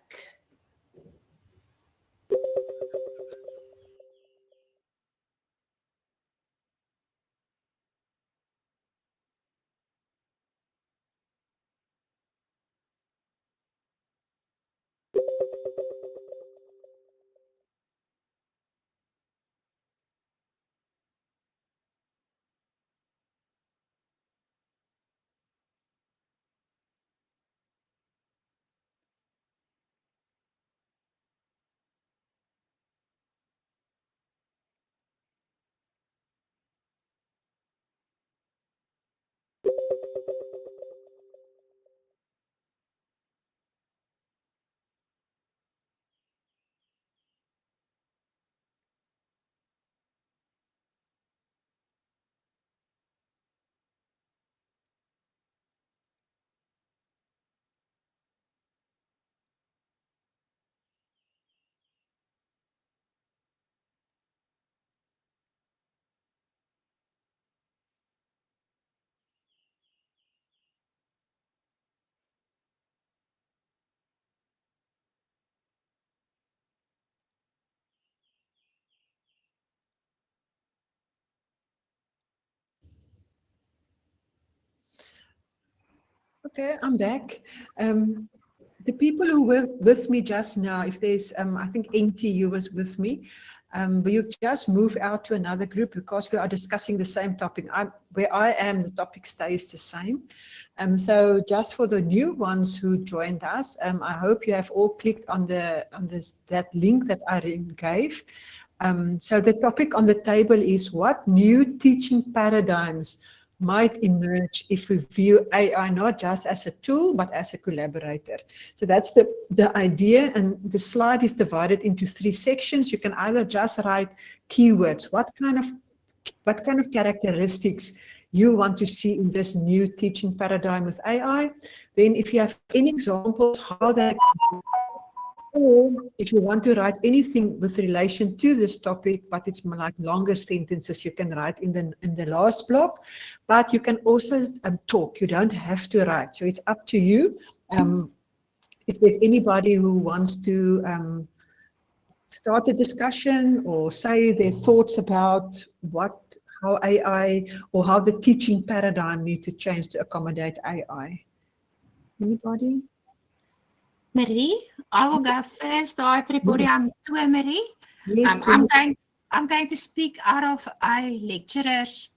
Okay, I'm back. The people who were with me just now, if there's, I think NT, you was with me, but you just move out to another group because we are discussing the same topic. Where I am, the topic stays the same. So just for the new ones who joined us, I hope you have all clicked on that link that I gave. So the topic on the table is what new teaching paradigms might emerge if we view AI not just as a tool, but as a collaborator. So that's the idea, and the slide is divided into 3 sections. You can either just write keywords, what kind of characteristics you want to see in this new teaching paradigm with AI. Then if you have any examples, how that, or if you want to write anything with relation to this topic, but it's like longer sentences, you can write in the last block, but you can also talk. You don't have to write. So it's up to you. If there's anybody who wants to start a discussion or say their thoughts about how AI or how the teaching paradigm need to change to accommodate AI. Anybody? Marie, I will go first. Hi, everybody. I'm Tue Marie. Yes, I'm going to speak out of a lecturer's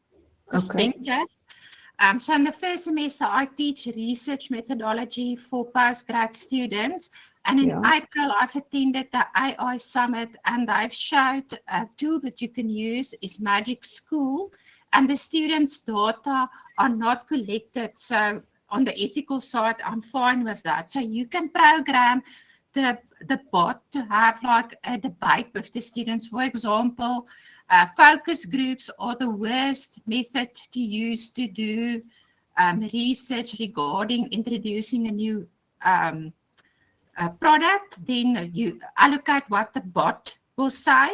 perspective. So in the first semester, I teach research methodology for postgrad students. And in April, I've attended the AI Summit, and I've showed a tool that you can use is Magic School, and the students' data are not collected. So on the ethical side, I'm fine with that. So you can program the bot to have like a debate with the students. For example, focus groups are the worst method to use to do research regarding introducing a new product. Then you allocate what the bot will say.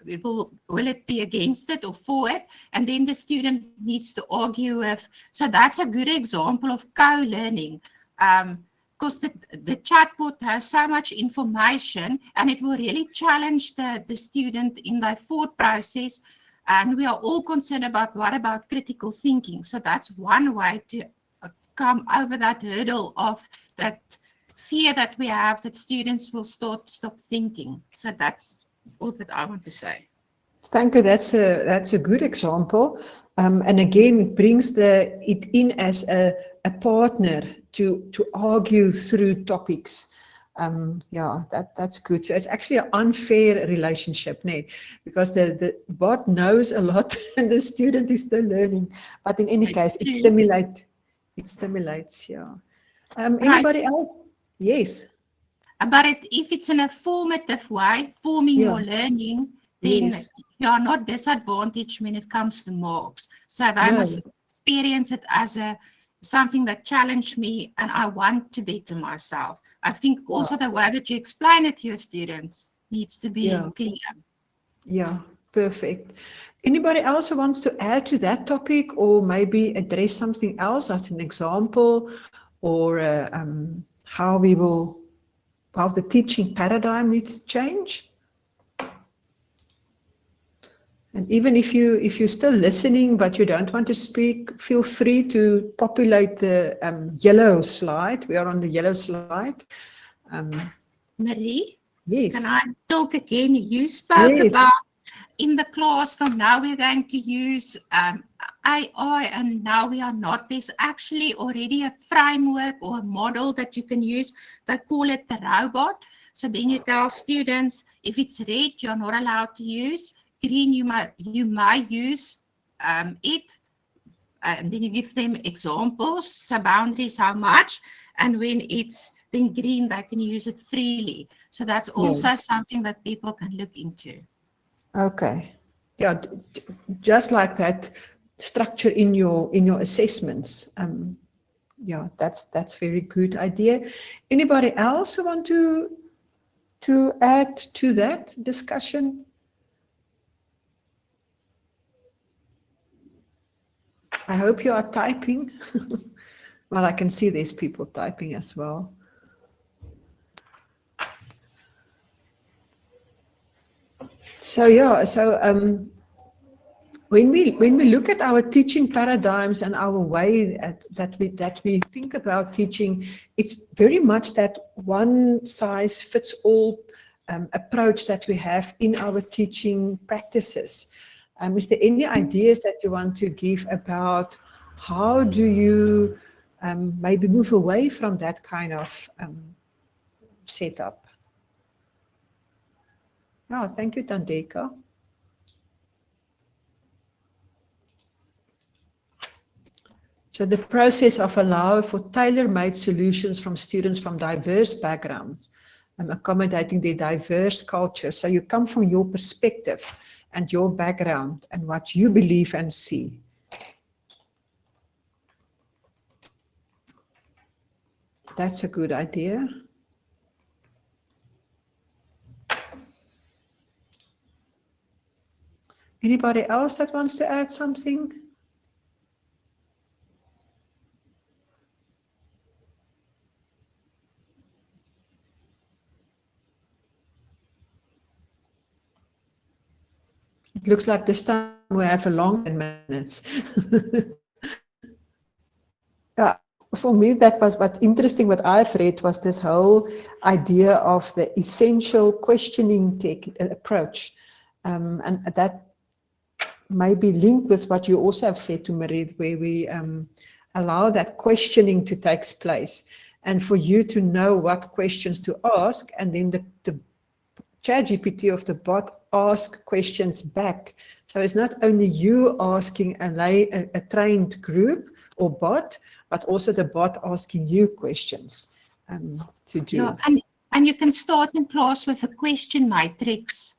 Will it be against it or for it? And then the student needs to argue with. So that's a good example of co-learning. Because the chatbot has so much information, and it will really challenge the student in their thought process. And we are all concerned about what about critical thinking. So that's one way to come over that hurdle of that fear that we have that students will stop thinking. So that's all that I want to say. Thank you. That's a good example. And again, it brings it in as a partner to argue through topics. That's good. So it's actually an unfair relationship, because the bot knows a lot and the student is still learning. But in any case, it stimulates. Yeah. Anybody else? Yes. But if it's in a formative way, forming your learning, then you are not disadvantaged when it comes to marks. So they must experience it as something that challenged me, and I want to better myself. I think also the way that you explain it to your students needs to be clear. Yeah, perfect. Anybody else who wants to add to that topic, or maybe address something else as an example, or how the teaching paradigm needs to change? And even if you're still listening but you don't want to speak, feel free to populate the yellow slide. We are on the yellow slide. Marie, yes. Can I talk again? You spoke about in the class from now we're going to use AI, and now we are not. There's actually already a framework or a model that you can use. They call it the robot. So then you tell students, if it's red, you're not allowed to use. Green, you might use it. And then you give them examples, so boundaries, how much. And when it's then green, they can use it freely. So that's also something that people can look into. Okay. Yeah, just like that structure in your assessments. Yeah, that's very good idea. Anybody else who want to add to that discussion? I hope you are typing. Well, I can see there's people typing as well. So when we look at our teaching paradigms and our way that we think about teaching, it's very much that one size fits all approach that we have in our teaching practices. Is there any ideas that you want to give about how do you maybe move away from that kind of setup? Oh, thank you, Tandeka. So the process of allowing for tailor-made solutions from students from diverse backgrounds, accommodating their diverse cultures. So you come from your perspective and your background and what you believe and see. That's a good idea. Anybody else that wants to add something? It looks like this time we have a long 10 minutes. For me, that was what's interesting. What I've read was this whole idea of the essential questioning approach. And that may be linked with what you also have said to Marie, where we allow that questioning to take place. And for you to know what questions to ask, and then the ChatGPT of the bot ask questions back. So it's not only you asking a trained group or bot, but also the bot asking you questions to do. Yeah, and you can start in class with a question matrix.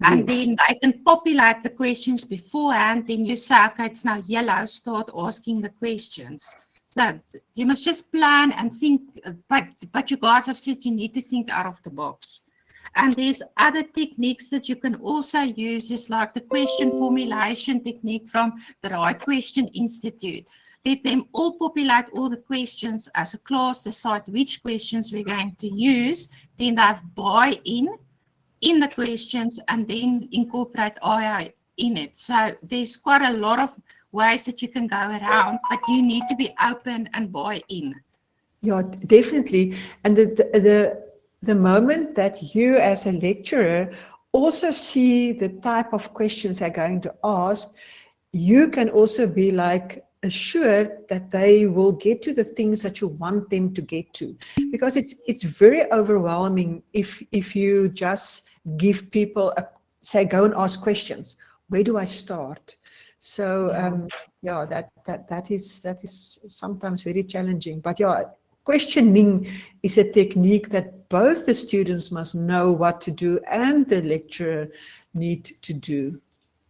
And Yes. then I can populate the questions beforehand. Then you say, okay, it's now yellow, start asking the questions. So you must just plan and think, but you guys have said you need to think out of the box. And there's other techniques that you can also use, is like the question formulation technique from the Right Question Institute. Let them all populate all the questions as a class, decide which questions we're going to use, then they have buy-in in the questions, and then incorporate AI in it. So there's quite a lot of ways that you can go around, but you need to be open and buy in. Yeah, definitely. And the moment that you as a lecturer also see the type of questions they're going to ask, you can also be like assured that they will get to the things that you want them to get to, because it's very overwhelming if you just give people say go and ask questions. Where do I start? So yeah, that is sometimes very challenging. But yeah, questioning is a technique that both the students must know what to do and the lecturer need to do.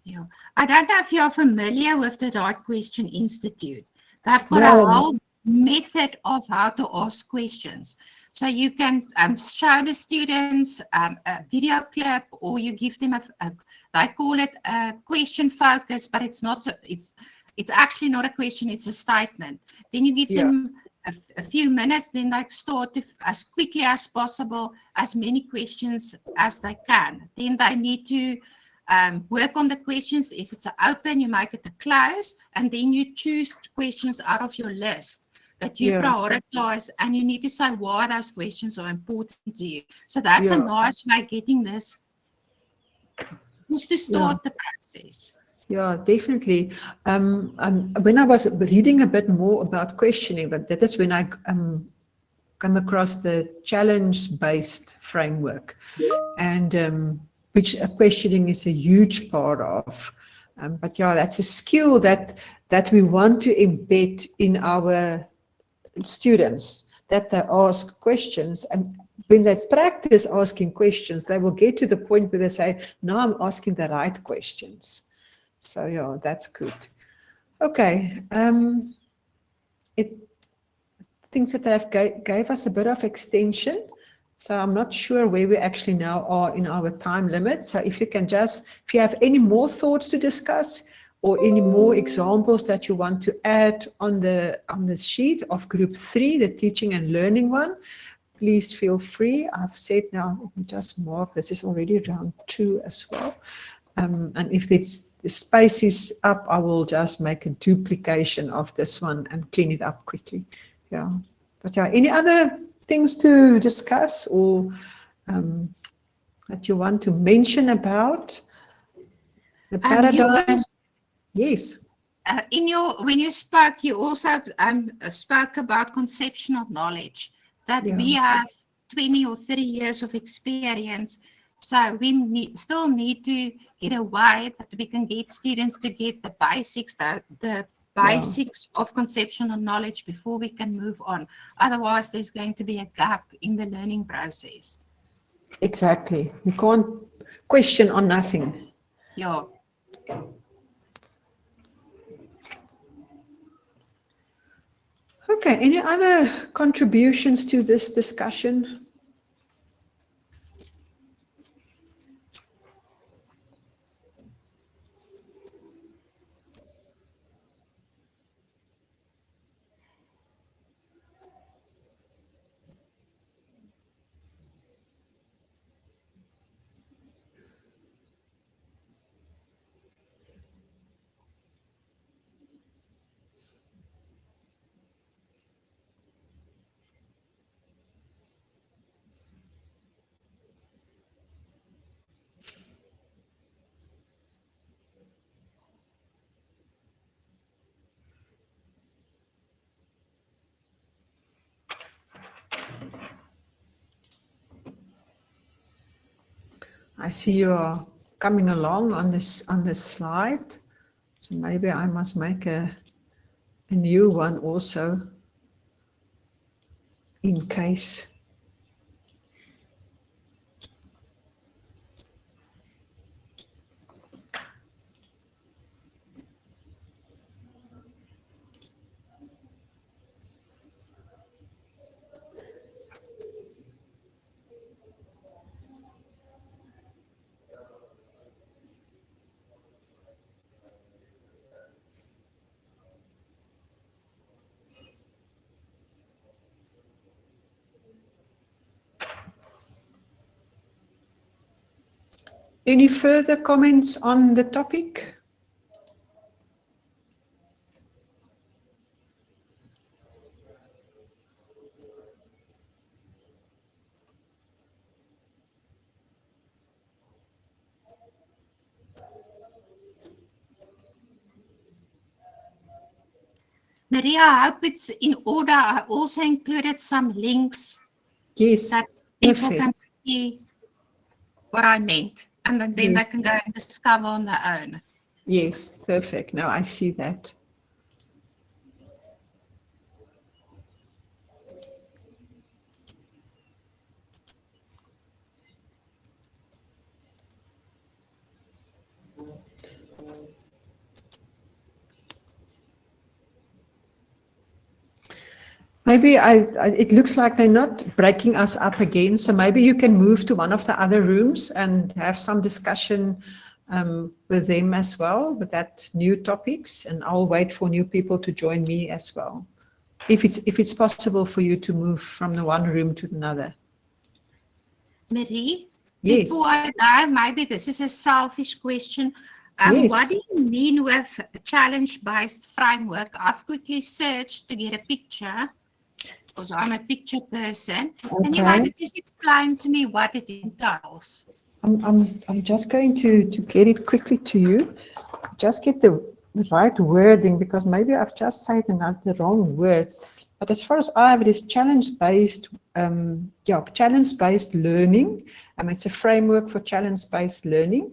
Yeah, I don't know if you're familiar with the Right Question Institute. They've got No. a whole method of how to ask questions. So you can show the students a video clip, or you give them they call it a question focus, but it's not. So it's actually not a question; it's a statement. Then you give them a few minutes. Then they start to, as quickly as possible, as many questions as they can. Then they need to work on the questions. If it's open, you make it a close, and then you choose questions out of your list that you prioritize, and you need to say why those questions are important to you. So that's a nice way of getting this, just to start the process. Yeah, definitely. When I was reading a bit more about questioning, that is when I come across the challenge-based framework, and which questioning is a huge part of. But yeah, that's a skill that we want to embed in our students, that they ask questions, and when they practice asking questions, they will get to the point where they say, now I'm asking the right questions. So yeah, that's good. Okay, things that have gave us a bit of extension. So I'm not sure where we actually now are in our time limit. So if you have any more thoughts to discuss, or any more examples that you want to add on the sheet of group 3, the teaching and learning one, please feel free. I've said now, let me just mark, this is already round 2 as well. And if the space is up, I will just make a duplication of this one and clean it up quickly. Yeah. But yeah, any other things to discuss or that you want to mention about the paradigm? Yes. When you spoke, you also spoke about conceptual knowledge, that we have 20 or 30 years of experience. So we still need to get a way that we can get students to get the basics, the basics of conceptual knowledge before we can move on. Otherwise, there's going to be a gap in the learning process. Exactly. You can't question on nothing. Yeah. Okay, any other contributions to this discussion? I see you are coming along on this slide, so maybe I must make a new one also in case. Any further comments on the topic? Maria, I hope it's in order. I also included some links. Yes, that people perfect. can see what I meant, and then they can go and discover on their own. Yes, perfect. No, I see that. Maybe it looks like they're not breaking us up again, so maybe you can move to one of the other rooms and have some discussion with them as well, with that new topics, and I'll wait for new people to join me as well. If it's possible for you to move from the one room to another. Marie, Yes. before I die, maybe this is a selfish question. Yes. What do you mean with a challenge-based framework? I've quickly searched to get a picture, because I'm a picture person. Okay. Can you maybe just explain to me what it entails? I'm just going to get it quickly to you. Just get the right wording, because maybe I've just said the wrong word. But as far as I have it, is challenge-based, challenge-based learning. It's a framework for challenge-based learning.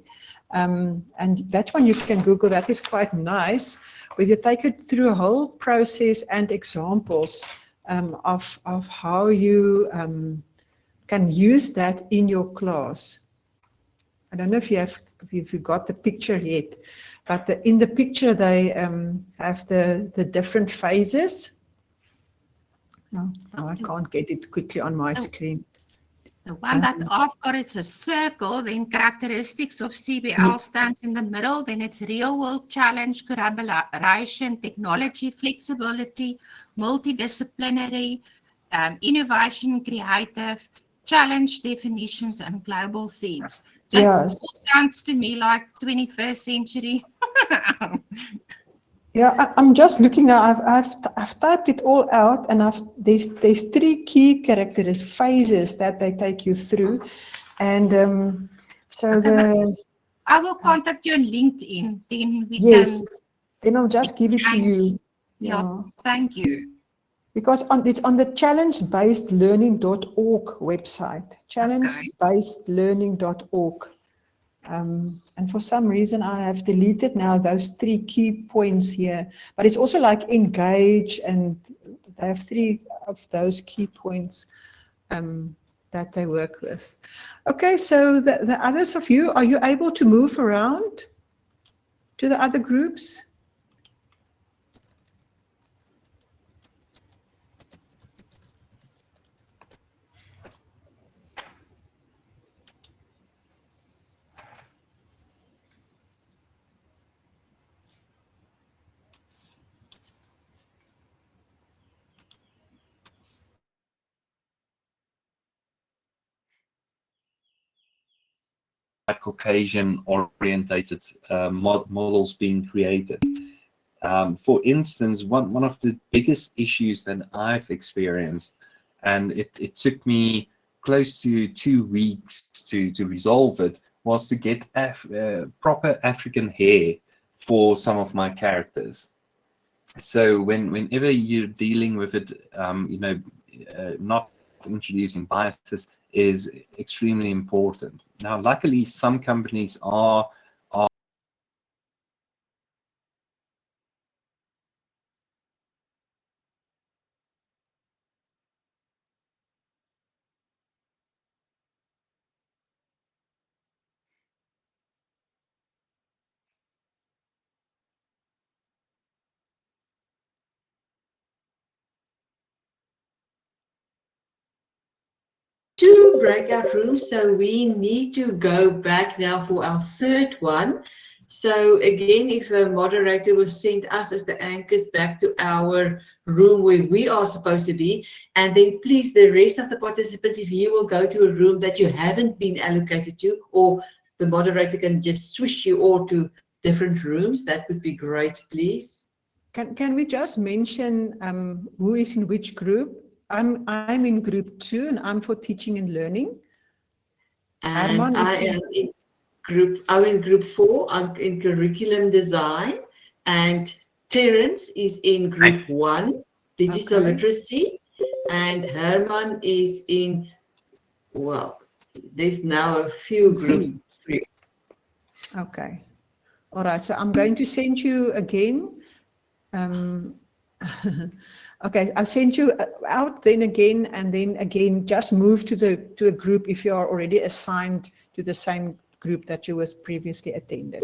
And that one you can Google, that is quite nice, where you take it through a whole process and examples of how you can use that in your class. I don't know if you got the picture yet, but in the picture they have the different phases. No, I can't get it quickly on my screen. The one that I've got, it's a circle, then characteristics of CBL stands in the middle, then it's real world challenge, collaboration, technology, flexibility, multidisciplinary, innovation, creative, challenge definitions, and global themes. So It all sounds to me like 21st century Yeah, I'm just looking now. I've typed it all out, and there's 3 key characteristics, phases that they take you through, and so I will contact you on LinkedIn. Then we yes, can. then I'll just give it to you. Yeah, thank you. Because it's on the challengebasedlearning.org website, challengebasedlearning.org. And for some reason, I have deleted now those 3 key points here. But it's also like engage, and they have 3 of those key points that they work with. Okay, so the others of you, are you able to move around to the other groups? Caucasian orientated models being created. For instance, one of the biggest issues that I've experienced, and it took me close to 2 weeks to resolve it, was to get proper African hair for some of my characters. So whenever you're dealing with it, not introducing biases is extremely important. Now, luckily, some companies are Two breakout rooms, so we need to go back now for our third one. So again, if the moderator will send us as the anchors back to our room where we are supposed to be, and then please, the rest of the participants, if you will go to a room that you haven't been allocated to, or the moderator can just switch you all to different rooms, that would be great, please. Can we just mention who is in which group? I'm in group 2, and I'm for teaching and learning. And Herman I am in group 4. I'm in curriculum design, and Terence is in group 1, digital literacy, and Herman is in, well, there's now a few group 3. Okay. All right. So I'm going to send you again. Okay, I'll send you out then again, and then again, just move to a group if you are already assigned to the same group that you was previously attended.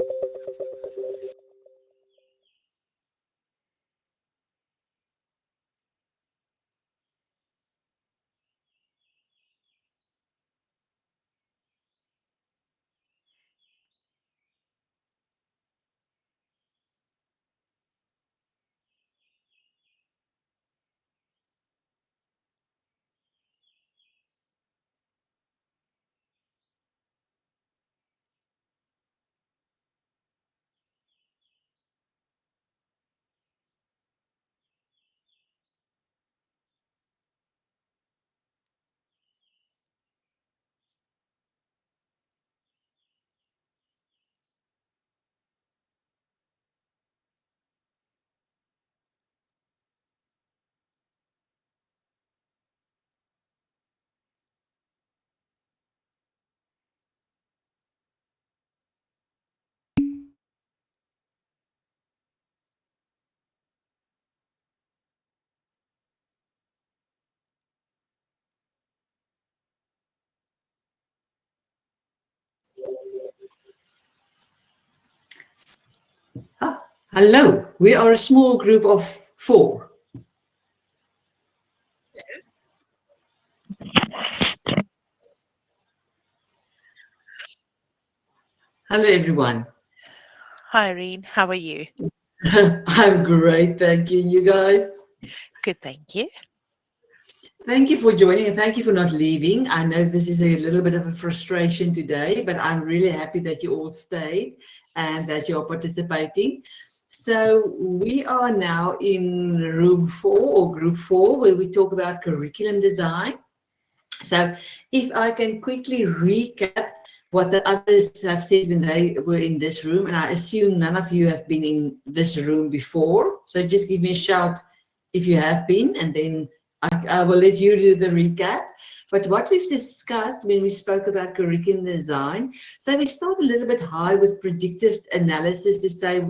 Hello, we are a small group of 4. Hello, everyone. Hi, Irene. How are you? I'm great, thank you. You guys? Good, thank you. Thank you for joining, and thank you for not leaving. I know this is a little bit of a frustration today, but I'm really happy that you all stayed. and that you're participating. So we are now in room 4 or group 4, where we talk about curriculum design. So if I can quickly recap what the others have said when they were in this room, and I assume none of you have been in this room before, so just give me a shout if you have been, and then I will let you do the recap. But what we've discussed when we spoke about curriculum design, so we start a little bit high with predictive analysis to say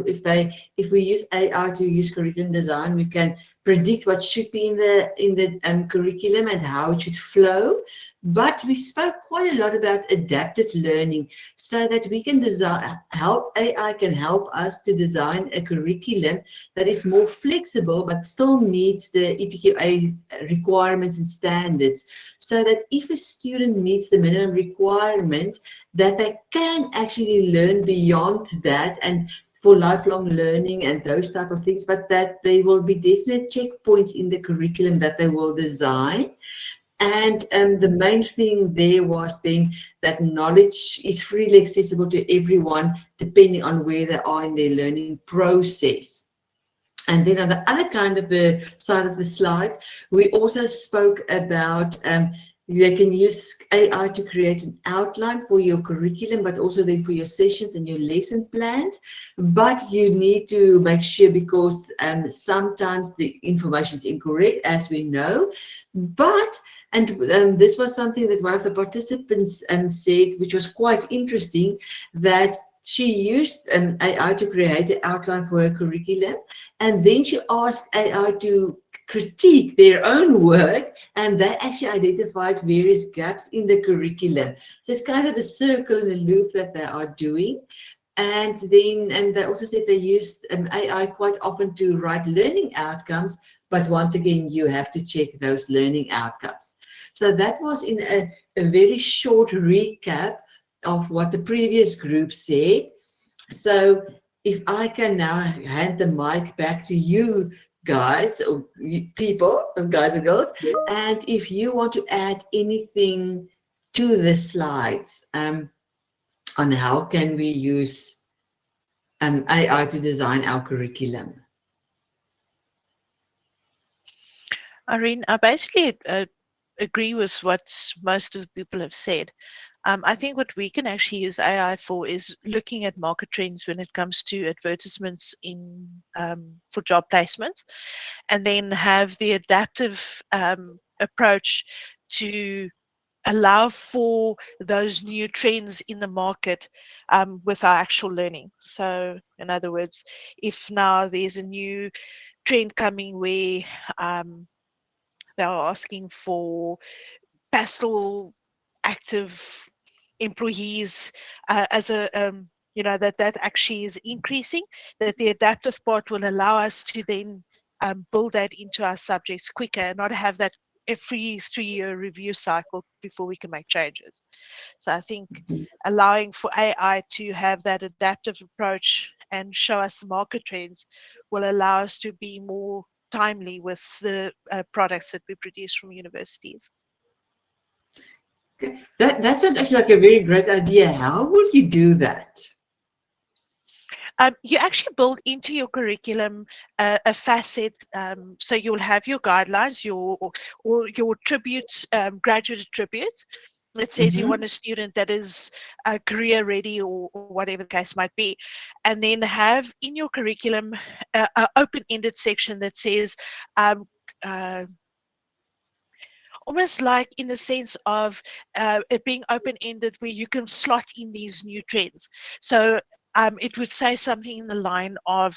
if we use AI to use curriculum design, we can predict what should be in the curriculum and how it should flow. But we spoke quite a lot about adaptive learning, so that we can AI can help us to design a curriculum that is more flexible but still meets the ETQA requirements and standards, so that if a student meets the minimum requirement, that they can actually learn beyond that and for lifelong learning and those type of things, but that there will be definite checkpoints in the curriculum that they will design. And the main thing there was then that knowledge is freely accessible to everyone, depending on where they are in their learning process. And then on the other kind of the side of the slide, we also spoke about they can use AI to create an outline for your curriculum, but also then for your sessions and your lesson plans. But you need to make sure, because sometimes the information is incorrect, as we know. But, and this was something that one of the participants said, which was quite interesting, that she used AI to create an outline for her curriculum, and then she asked AI to critique their own work, and they actually identified various gaps in the curriculum. So it's kind of a circle and a loop that they are doing. And then they also said they used AI quite often to write learning outcomes, but once again, you have to check those learning outcomes. So that was in a very short recap of what the previous group said. So if I can now hand the mic back to you guys, or people, guys and girls, and if you want to add anything to the slides on how can we use AI to design our curriculum. Irene, I basically agree with what most of the people have said. I think what we can actually use AI for is looking at market trends when it comes to advertisements in for job placements, and then have the adaptive approach to allow for those new trends in the market with our actual learning. So in other words, if now there's a new trend coming where they are asking for pastoral active employees as a that actually is increasing, that the adaptive part will allow us to then build that into our subjects quicker and not have that every 3-year review cycle before we can make changes. So I think allowing for AI to have that adaptive approach and show us the market trends will allow us to be more timely with the products that we produce from universities. That sounds actually like a very great idea. How will you do that? You actually build into your curriculum a facet, so you'll have your guidelines, your tributes, graduate tributes. It says you want a student that is career ready or whatever the case might be, and then have in your curriculum an open-ended section that says almost like in the sense of it being open-ended, where you can slot in these new trends. So it would say something in the line of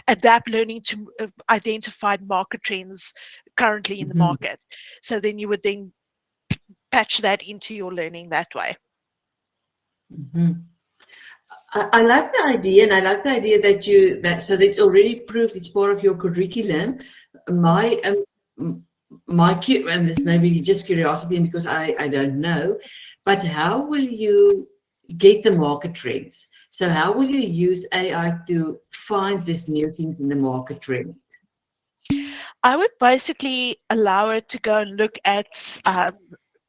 adapt learning to identified market trends currently in the market. So then you would then patch that into your learning that way. I like the idea, and I like the idea that so that's already proved it's part of your curriculum. My and this may be just curiosity, because I don't know, but how will you get the market trends? So how will you use AI to find these new things in the market trend? I would basically allow it to go and look at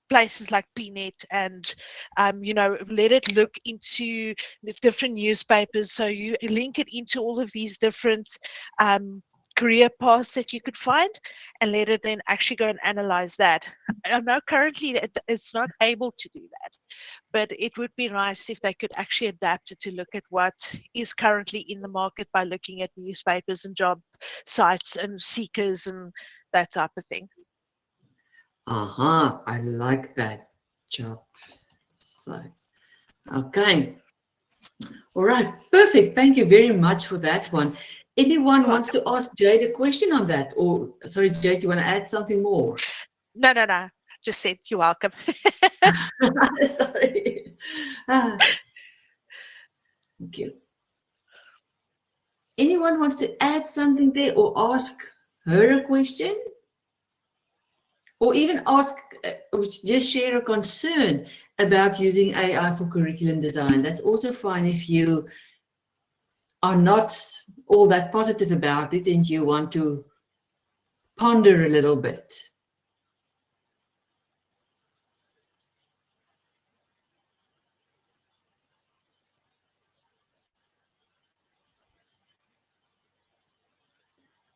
places like PNet and, let it look into the different newspapers. So you link it into all of these different career paths that you could find and let it then actually go and analyze that. I know currently that it's not able to do that, but it would be nice if they could actually adapt it to look at what is currently in the market by looking at newspapers and job sites and seekers and that type of thing. Aha, I like that. Job sites. Okay. All right, perfect. Thank you very much for that one. Anyone wants to ask Jade a question on that? Or, sorry, Jade, you want to add something more? No. Just said you're welcome. Sorry. Thank you. Anyone wants to add something there or ask her a question? Or even ask, just share a concern about using AI for curriculum design. That's also fine if you are not all that positive about it and you want to ponder a little bit.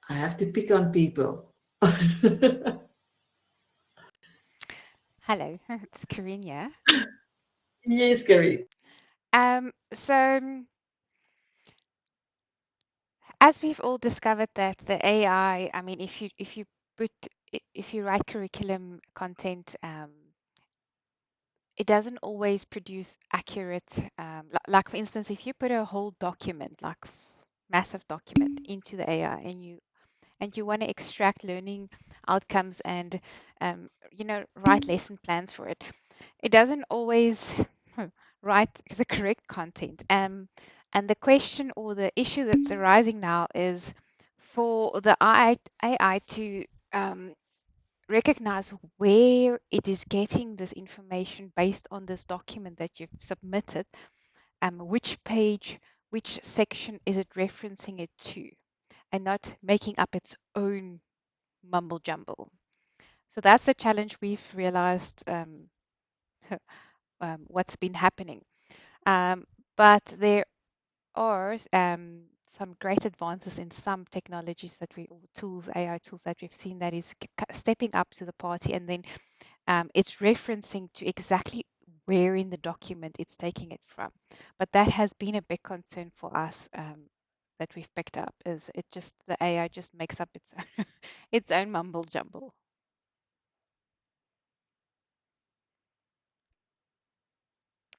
I have to pick on people. Hello, it's Corinne here. Yes, Corinne. So as we've all discovered that the AI, I mean, if you write curriculum content, it doesn't always produce accurate. Like for instance, if you put a whole document, like massive document, into the AI and you want to extract learning outcomes and write lesson plans for it, it doesn't always write the correct content. And the question or the issue that's arising now is for the AI to recognize where it is getting this information based on this document that you've submitted, which page, which section is it referencing it to, and not making up its own mumble jumble. So that's the challenge we've realized what's been happening. But there are some great advances in some technologies that AI tools that we've seen that is stepping up to the party, and then it's referencing to exactly where in the document it's taking it from. But that has been a big concern for us that we've picked up, is the AI just makes up its its own mumble jumble.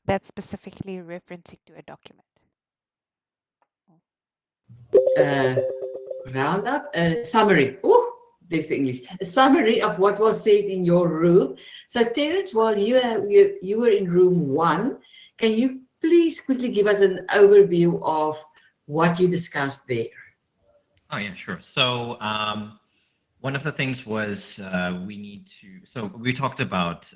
That's specifically referencing to a document. Roundup, a summary. Oh, there's the English. A summary of what was said in your room. So, Terence, while you were in room 1, can you please quickly give us an overview of what you discussed there? Oh, yeah, sure. So one of the things was we talked about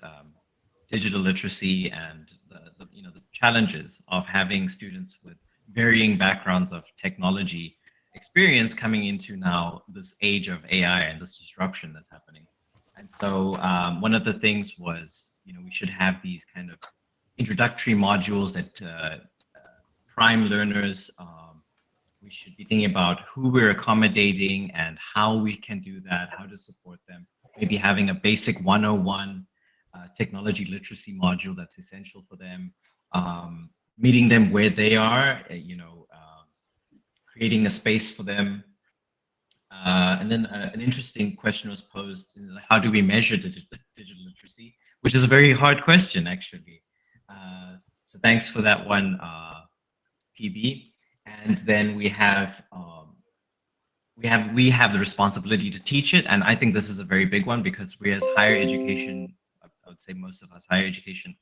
digital literacy and the challenges of having students with varying backgrounds of technology experience coming into now this age of AI and this disruption that's happening. And so one of the things was, we should have these kind of introductory modules that prime learners. We should be thinking about who we're accommodating and how we can do that, how to support them. Maybe having a basic 101 technology literacy module that's essential for them, meeting them where they are, creating a space for them. And then an interesting question was posed, how do we measure digital literacy? Which is a very hard question, actually. So thanks for that one, PB. And then we have the responsibility to teach it, and I think this is a very big one because we, as higher education, I would say most of us higher education,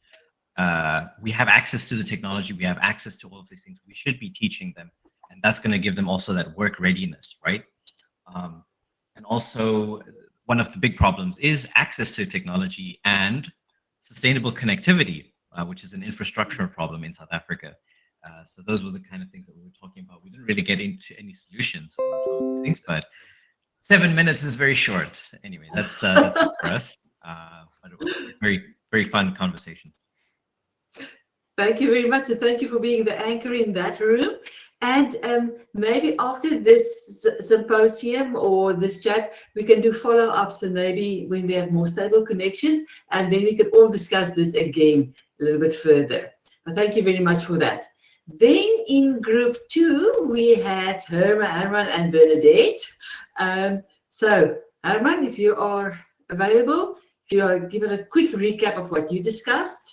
we have access to the technology, we have access to all of these things. We should be teaching them, and that's going to give them also that work readiness, right? And also, one of the big problems is access to technology and sustainable connectivity, which is an infrastructural problem in South Africa. So those were the kind of things that we were talking about. We didn't really get into any solutions on some of these things, but 7 minutes is very short. Anyway, that's it for us. But it was very, very fun conversations. Thank you very much, and thank you for being the anchor in that room. And maybe after this symposium or this chat, we can do follow-ups, and maybe when we have more stable connections, and then we can all discuss this again a little bit further. But thank you very much for that. Then in group 2, we had Herman and Bernadette. So Herman, if you are available, if you'll give us a quick recap of what you discussed.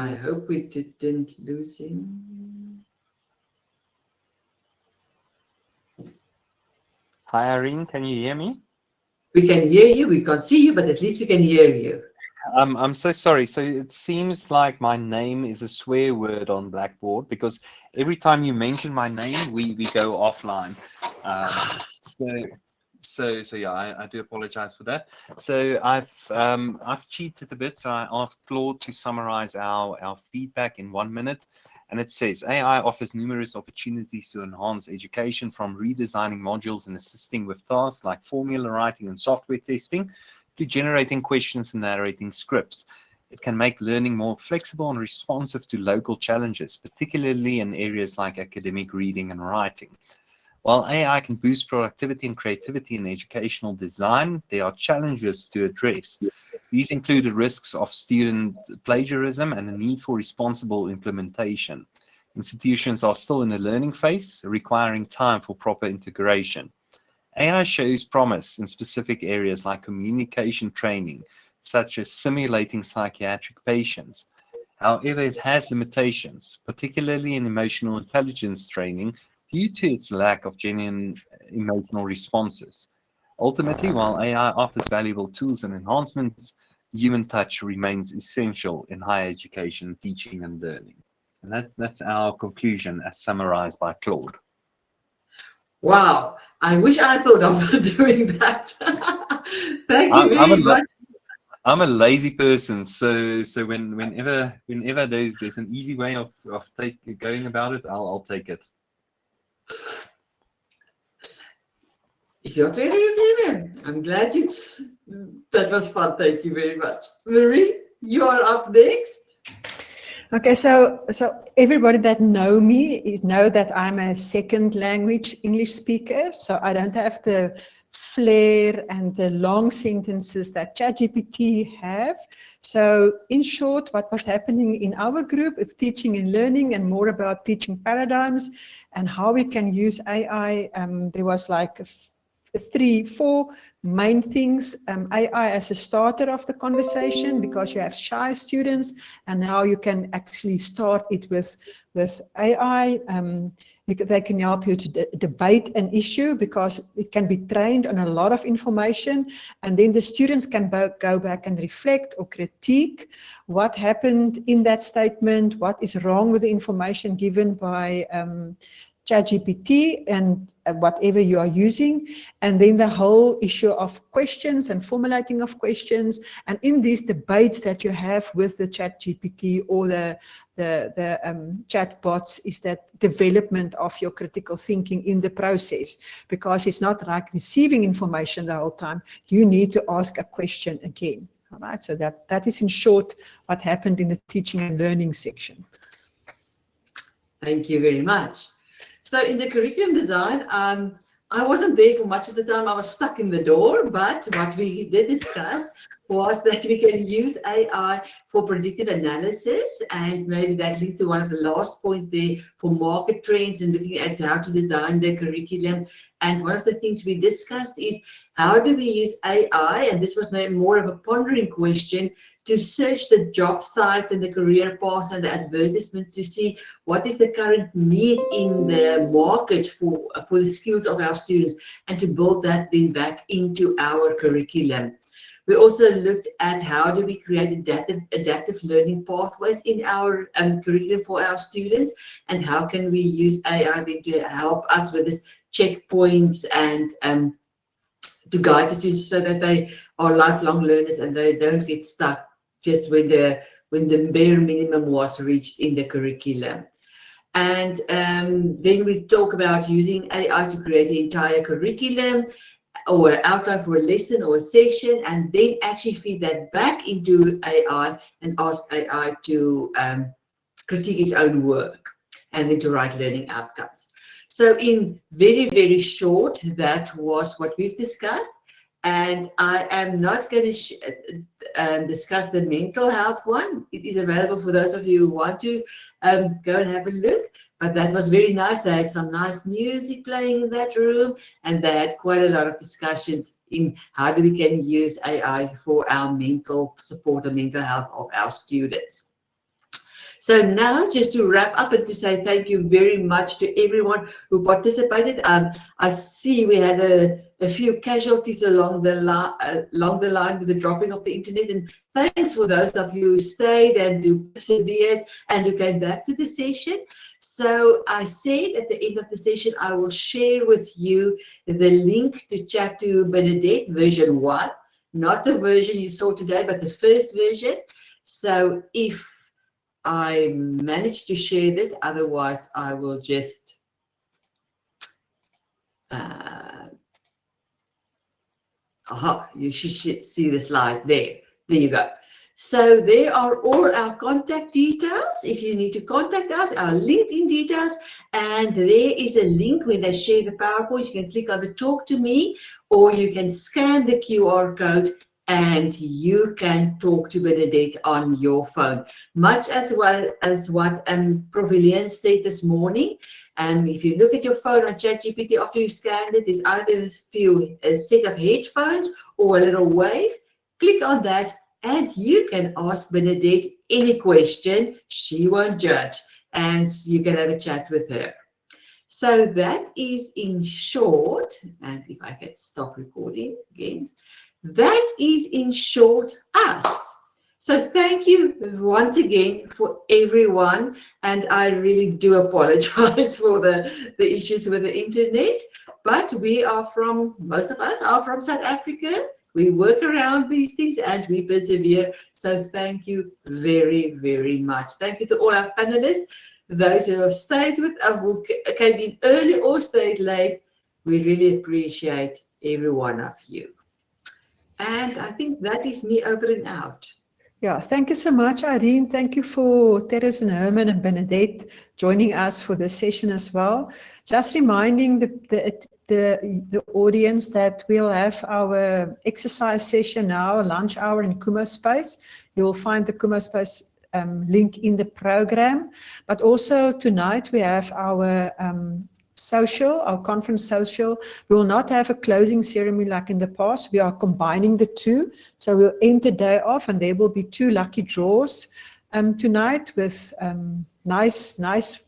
I hope we didn't lose him. Hi, Irene. Can you hear me? We can hear you. We can't see you, but at least we can hear you. I'm so sorry. So it seems like my name is a swear word on Blackboard, because every time you mention my name, we go offline. So yeah, I do apologize for that. So I've cheated a bit. So I asked Claude to summarize our feedback in 1 minute. And it says, AI offers numerous opportunities to enhance education, from redesigning modules and assisting with tasks like formula writing and software testing, to generating questions and narrating scripts. It can make learning more flexible and responsive to local challenges, particularly in areas like academic reading and writing. While AI can boost productivity and creativity in educational design, there are challenges to address. These include the risks of student plagiarism and the need for responsible implementation. Institutions are still in the learning phase, requiring time for proper integration. AI shows promise in specific areas like communication training, such as simulating psychiatric patients. However, it has limitations, particularly in emotional intelligence training, due to its lack of genuine emotional responses. Ultimately, while AI offers valuable tools and enhancements, human touch remains essential in higher education, teaching, and learning. And that's our conclusion as summarized by Claude. Wow, I wish I thought of doing that. Thank you very much. I'm a lazy person, so whenever there's an easy way of going about it, I'll take it. You're very I'm glad you. That was fun. Thank you very much, Marie. You are up next. Okay, so everybody that know me know that I'm a second language English speaker, so I don't have the flair and the long sentences that ChatGPT have. So in short, what was happening in our group of teaching and learning, and more about teaching paradigms and how we can use AI, there was like 4 main things. AI as a starter of the conversation, because you have shy students, and now you can actually start it with AI. They can help you to debate an issue, because it can be trained on a lot of information, and then the students can go back and reflect or critique what happened in that statement, what is wrong with the information given by ChatGPT and whatever you are using, and then the whole issue of questions and formulating of questions. And in these debates that you have with the ChatGPT or the chatbots, is that development of your critical thinking in the process, because it's not like receiving information the whole time. You need to ask a question again. All right, so that is in short what happened in the teaching and learning section. Thank you very much. So in the curriculum design, I wasn't there for much of the time. I was stuck in the door, but what we did discuss was that we can use AI for predictive analysis, and maybe that leads to one of the last points there for market trends and looking at how to design the curriculum. And one of the things we discussed is, how do we use AI, and this was more of a pondering question, to search the job sites and the career paths and the advertisement to see what is the current need in the market for the skills of our students, and to build that then back into our curriculum. We also looked at how do we create adaptive learning pathways in our curriculum for our students, and how can we use AI to help us with this checkpoints and to guide the students so that they are lifelong learners and they don't get stuck just when the bare minimum was reached in the curriculum. And then we talk about using AI to create the entire curriculum or outline for a lesson or a session, and then actually feed that back into AI and ask AI to critique its own work and then to write learning outcomes. So in very, very short, that was what we've discussed. And I am not going to discuss the mental health one. It is available for those of you who want to go and have a look. But that was very nice. They had some nice music playing in that room, and they had quite a lot of discussions in how we can use AI for our mental support and mental health of our students. So now, just to wrap up and to say thank you very much to everyone who participated. I see we had a few casualties along the line with the dropping of the internet, and thanks for those of you who stayed and who persevered and who came back to the session. So I said at the end of the session, I will share with you the link to chat to Bernadette version 1, not the version you saw today, but the first version. So if I managed to share this, otherwise I will just you should see the slide there. There you go. So there are all our contact details. If you need to contact us, our LinkedIn details, and there is a link when they share the PowerPoint. You can click on the talk to me, or you can scan the QR code and you can talk to Bernadette on your phone. Much as well as what Provilian said this morning. If you look at your phone on ChatGPT after you scanned it, there's either a set of headphones or a little wave. Click on that and you can ask Bernadette any question. She won't judge, and you can have a chat with her. So that is in short, and if I can stop recording again, that is in short us. So thank you once again for everyone, and I really do apologize for the issues with the internet, but most of us are from South Africa. We work around these things and we persevere. So thank you very, very much. Thank you to all our panelists, those who have stayed with us, who came in early or stayed late. We really appreciate every one of you. And I think that is me over and out. Yeah, thank you so much, Irene. Thank you for Teres and Herman and Bernadette joining us for this session as well. Just reminding the audience that we'll have our exercise session now, lunch hour in Kumo Space. You'll find the Kumo Space link in the program. But also tonight we have our conference social. We will not have a closing ceremony like in the past. We are combining the two. So we'll end the day off and there will be 2 lucky draws tonight with nice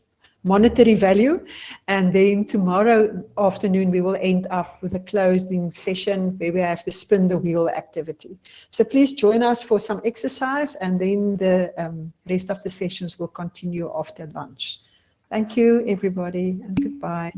monetary value. And then tomorrow afternoon, we will end up with a closing session where we have the spin the wheel activity. So please join us for some exercise, and then the rest of the sessions will continue after lunch. Thank you, everybody, and goodbye.